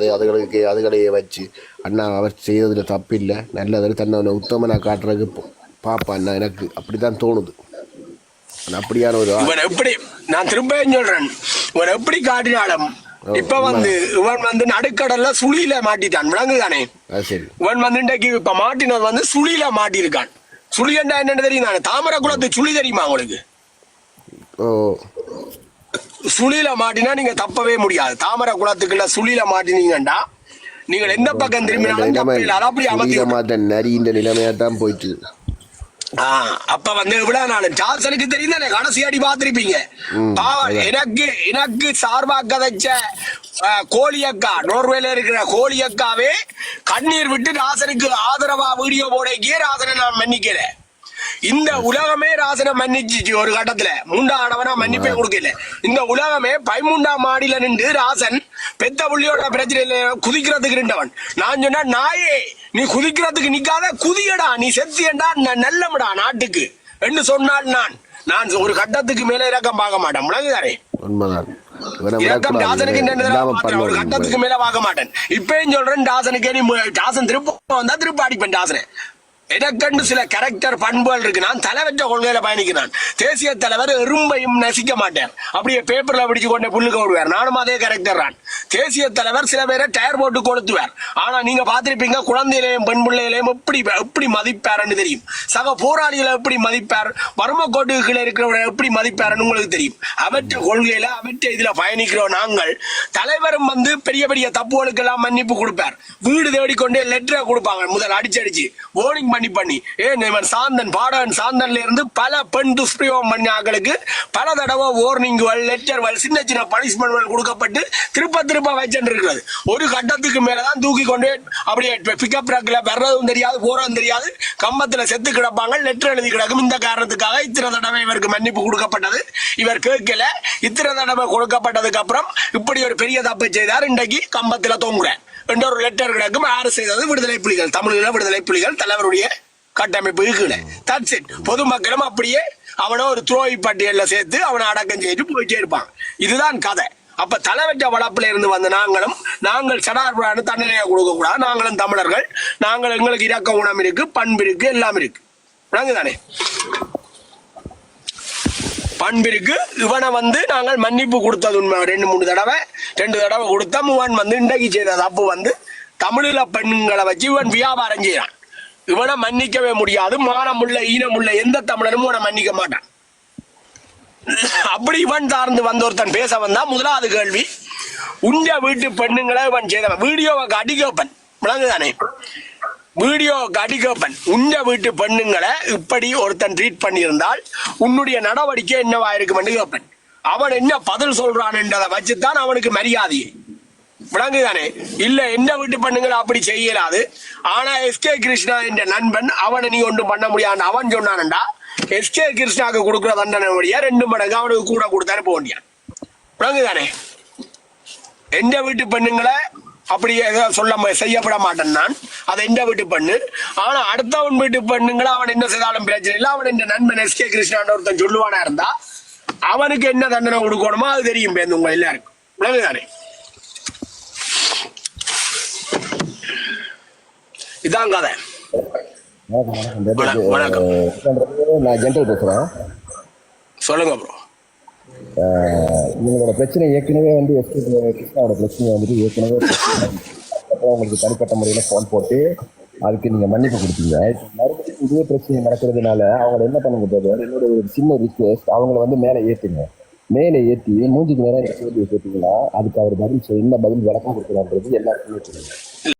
Speaker 9: அதுகளையே வச்சு அண்ணா அவர் செய்யறதுல தப்பு இல்லை, நல்லதில் தன்னை உத்தமனா காட்டுறதுக்கு பாப்பாண்ணா. எனக்கு அப்படித்தான் தோணுது. அப்படியான ஒரு
Speaker 1: எப்படி நான் திரும்ப சொல்றேன், இவன் எப்படி காட்டினாலும் இப்ப இவன் நடுக்கடல்ல சுழியில மாட்டிட்டான். விளங்குதானே? இவன் இன்றைக்கு இப்ப மாட்டினது சுழியில மாட்டிருக்கான். சுழி என்ன தெரியும்? தாமரை குளத்து சுழி தெரியுமா உங்களுக்கு? சுழியில மாட்டினா நீங்க தப்பவே முடியாது. தாமரை குளத்துக்குள்ள சுழியில மாட்டினீங்கடா நீங்கள் எந்த பக்கம் திரும்பினாலும்
Speaker 9: நரிந்த நிலைமையாதான் போயிட்டு.
Speaker 1: அப்ப இவ்வளவு நாள் ஜாசனுக்கு தெரியும் தானே, கடைசி அடி பார்த்திருப்பீங்க. எனக்கு சார்பா கதைச்ச கோழியக்கா, நோர்வேல இருக்கிற கோழியக்காவே கண்ணீர் விட்டு ராசனுக்கு ஆதரவா வீடியோ போடக்கே ராசனை நான் மன்னிக்கிறேன். இந்த உலகமே ராசனை மன்னிச்சு ஒரு கட்டத்துல 3ஆனவனா மன்னிப்பே கொடுக்கல. இந்த உலகமே 13ஆம் மாடியில நின்று ராசன் பெத்த புள்ளியோட பிரச்சனையில குதிக்கிறதுக்கு நின்றவன். நான் சொன்னா நாயே நீ குதிக்கிறதுக்கு நிக்காத, குதியடா, நீ செத்தியண்டா, நல்லமடா நாட்டுக்கு என்று சொன்னால் நான் ஒரு கட்டத்துக்கு மேல இறக்கம் பார்க்க மாட்டேன். முழங்குதாரே இறக்கம் டாசனுக்கு ஒரு கட்டத்துக்கு மேல பார்க்க மாட்டேன். இப்பயும் சொல்றேன், டாசன் திருப்ப வந்தா திருப்ப அடிப்பேன் டாசனை. எனக்கண்டு சில கேரக்டர் பண்புகள் இருக்கு. நான் தலைவற்ற கொள்கையில பயணிக்கிறேன். தேசிய தலைவர் எறும்பையும் நசிக்க மாட்டேன், அப்படியே பேப்பர்ல பிடிச்சு கொண்டே புல்லுக்கு ஓடுவார். நானும் அதே கேரக்டர் தான். தேசிய தலைவர் சில பேரை டயர் போட்டு கொளுத்துவார். ஆனா நீங்க பாத்திருப்பீங்க குழந்தையிலையும் பெண் பிள்ளைகளையும் எப்படி மதிப்பாருன்னு தெரியும். சக போராளிகளை எப்படி மதிப்பார், வறும கோட்டுகளை இருக்கிறவரை எப்படி மதிப்பாருன்னு உங்களுக்கு தெரியும். அவற்ற கொள்கையில அவற்ற இதுல பயணிக்கிறோம் நாங்கள். தலைவரும் பெரிய பெரிய தப்புகளுக்கு எல்லாம் மன்னிப்பு கொடுப்பார். வீடு தேடிக்கொண்டே லெட்டரை கொடுப்பாங்க, முதல் அடிச்சு வார்னிங் பண்ணி சாந்தன் பாடன் சாந்தன்ல இருந்து பல பெண் துஷ்பிரயோகம் பண்ண ஆட்களுக்கு பல தடவை வார்னிங்குகள், லெட்டர்கள், சின்ன சின்ன பனிஷ்மெண்ட் கொடுக்கப்பட்டு திருப்ப வச்சுட்டு இருக்கிறது. ஒரு கட்டத்துக்கு மேலதான் தூக்கி கொண்டு அப்படியே பிக்கப் ட்ரக்ல வர்றதும் தெரியாது, போறதும் தெரியாது, கம்பத்துல செத்து கிடப்பாங்க, லெட்டர் எழுதி கிடக்கும். இந்த காரணத்துக்காக இத்தனை தடவை இவருக்கு மன்னிப்பு கொடுக்கப்பட்டது. இவர் கேட்கல. இத்தனை தடவை கொடுக்கப்பட்டதுக்கு அப்புறம் இப்படி ஒரு பெரிய தப்பை செய்தார், இன்றைக்கு கம்பத்துல தொங்குறேன் என்ற ஒரு லெட்டர் கிடக்கும். யாரு செய்தது? விடுதலை புலிகள், தமிழீழ விடுதலை புலிகள் தலைவருடைய கட்டமைப்பு கீழே. That's it. பொதுமக்களும் அப்படியே அவனை ஒரு துரோகி பட்டியல்ல சேர்த்து அவனை அடக்கம் செய்து போயிட்டே இருப்பாங்க. இதுதான் கதை. அப்ப தலைவற்ற வளப்புல இருந்து வந்த நாங்கள் சடார்புரான தண்டனையை கொடுக்க கூடாது. நாங்களும் தமிழர்கள், எங்களுக்கு இரக்க குணம் இருக்கு, பண்பு இருக்கு, எல்லாம் இருக்கு. தானே பண்பிற்கு இவனை நாங்கள் மன்னிப்பு கொடுத்தது உண்மை. 2 தடவை கொடுத்த இவன் இன்றைக்கு செய்த தப்பு தமிழீழ பெண்களை வச்சு இவன் வியாபாரம் செய்யறான். இவனை மன்னிக்கவே முடியாது. மானமுள்ள ஈனமுள்ள எந்த தமிழனும் இவனை மன்னிக்க மாட்டான். அப்படி இவன் சார்ந்து ஒருத்தன் பேச வந்தா முதலாவது கேள்வி, உண்ட வீட்டு பெண்ணுங்களை இவன் செய்தவன் வீடியோவை அடிக்கப்பன். விளங்குதானே? வீடியோ அடிக்கப்பன். உண்ட வீட்டு பெண்ணுங்களை இப்படி ஒருத்தன் ட்ரீட் பண்ணியிருந்தால் உன்னுடைய நடவடிக்கை என்னவா இருக்கும் கேட்பன். அவன் என்ன பதில் சொல்றான் என்றதை வச்சுதான் அவனுக்கு மரியாதை. விளங்குதானே? இல்ல என்ன வீட்டு பெண்ணுங்களை அப்படி செய்யலாது. ஆனா எஸ்கே கிருஷ்ணா என்ற நண்பன் அவனை நீ ஒன்றும் பண்ண முடியாது அவன் சொன்னான்டா. எஸ்கே கிருஷ்ணாவுக்கு கொடுக்குற தண்டனை 2 மடங்கு அவனுக்கு கூட கொடுத்தானே போக முடியாது. விளங்குதானே? எந்த வீட்டு பெண்ணுங்களை அப்படி சொல்ல செய்யப்பட மாட்டேன் நான். அதை எந்த வீட்டு பெண்ணு. ஆனா அடுத்தவன் வீட்டு பெண்ணுங்களை அவன் என்ன செய்தாலும் பிரச்சனை இல்லை. அவன் என்ற நண்பன் எஸ்கே கிருஷ்ணான்னு ஒருத்தன் சொல்லுவானா இருந்தா அவனுக்கு என்ன தண்டனை கொடுக்கணுமோ அது தெரியும் பேருந்து உங்க எல்லாருக்கும் விளங்குதானே? இதான் கதை. வணக்கம்.
Speaker 9: நான் ஜென்ரல் பேசுறேன்.
Speaker 1: சொல்லுங்க ப்ரோ.
Speaker 9: இவங்களோட பிரச்சனை ஏற்கனவே வந்து கிருஷ்ணாவோட பிரச்சனை வந்துட்டு ஏற்கனவே உங்களுக்கு தனிப்பட்ட முறையில் ஃபோன் போட்டு அதுக்கு நீங்கள் மன்னிப்பு கொடுத்தீங்க. மறுபடியும் இதே பிரச்சனை நடக்கிறதுனால அவங்கள என்ன பண்ணுங்க போது என்னோட ஒரு சின்ன ரிக்வெஸ்ட், அவங்கள வந்து மேலே ஏற்றுங்க. மேலே ஏற்றி மூஞ்சிக்கு நேரம் கேள்வி கேட்டீங்கன்னா அதுக்கு அவர் பதில் என்ன பதில் விளக்கம் கொடுக்குறான்றது எல்லாருக்குமே தெரியும்.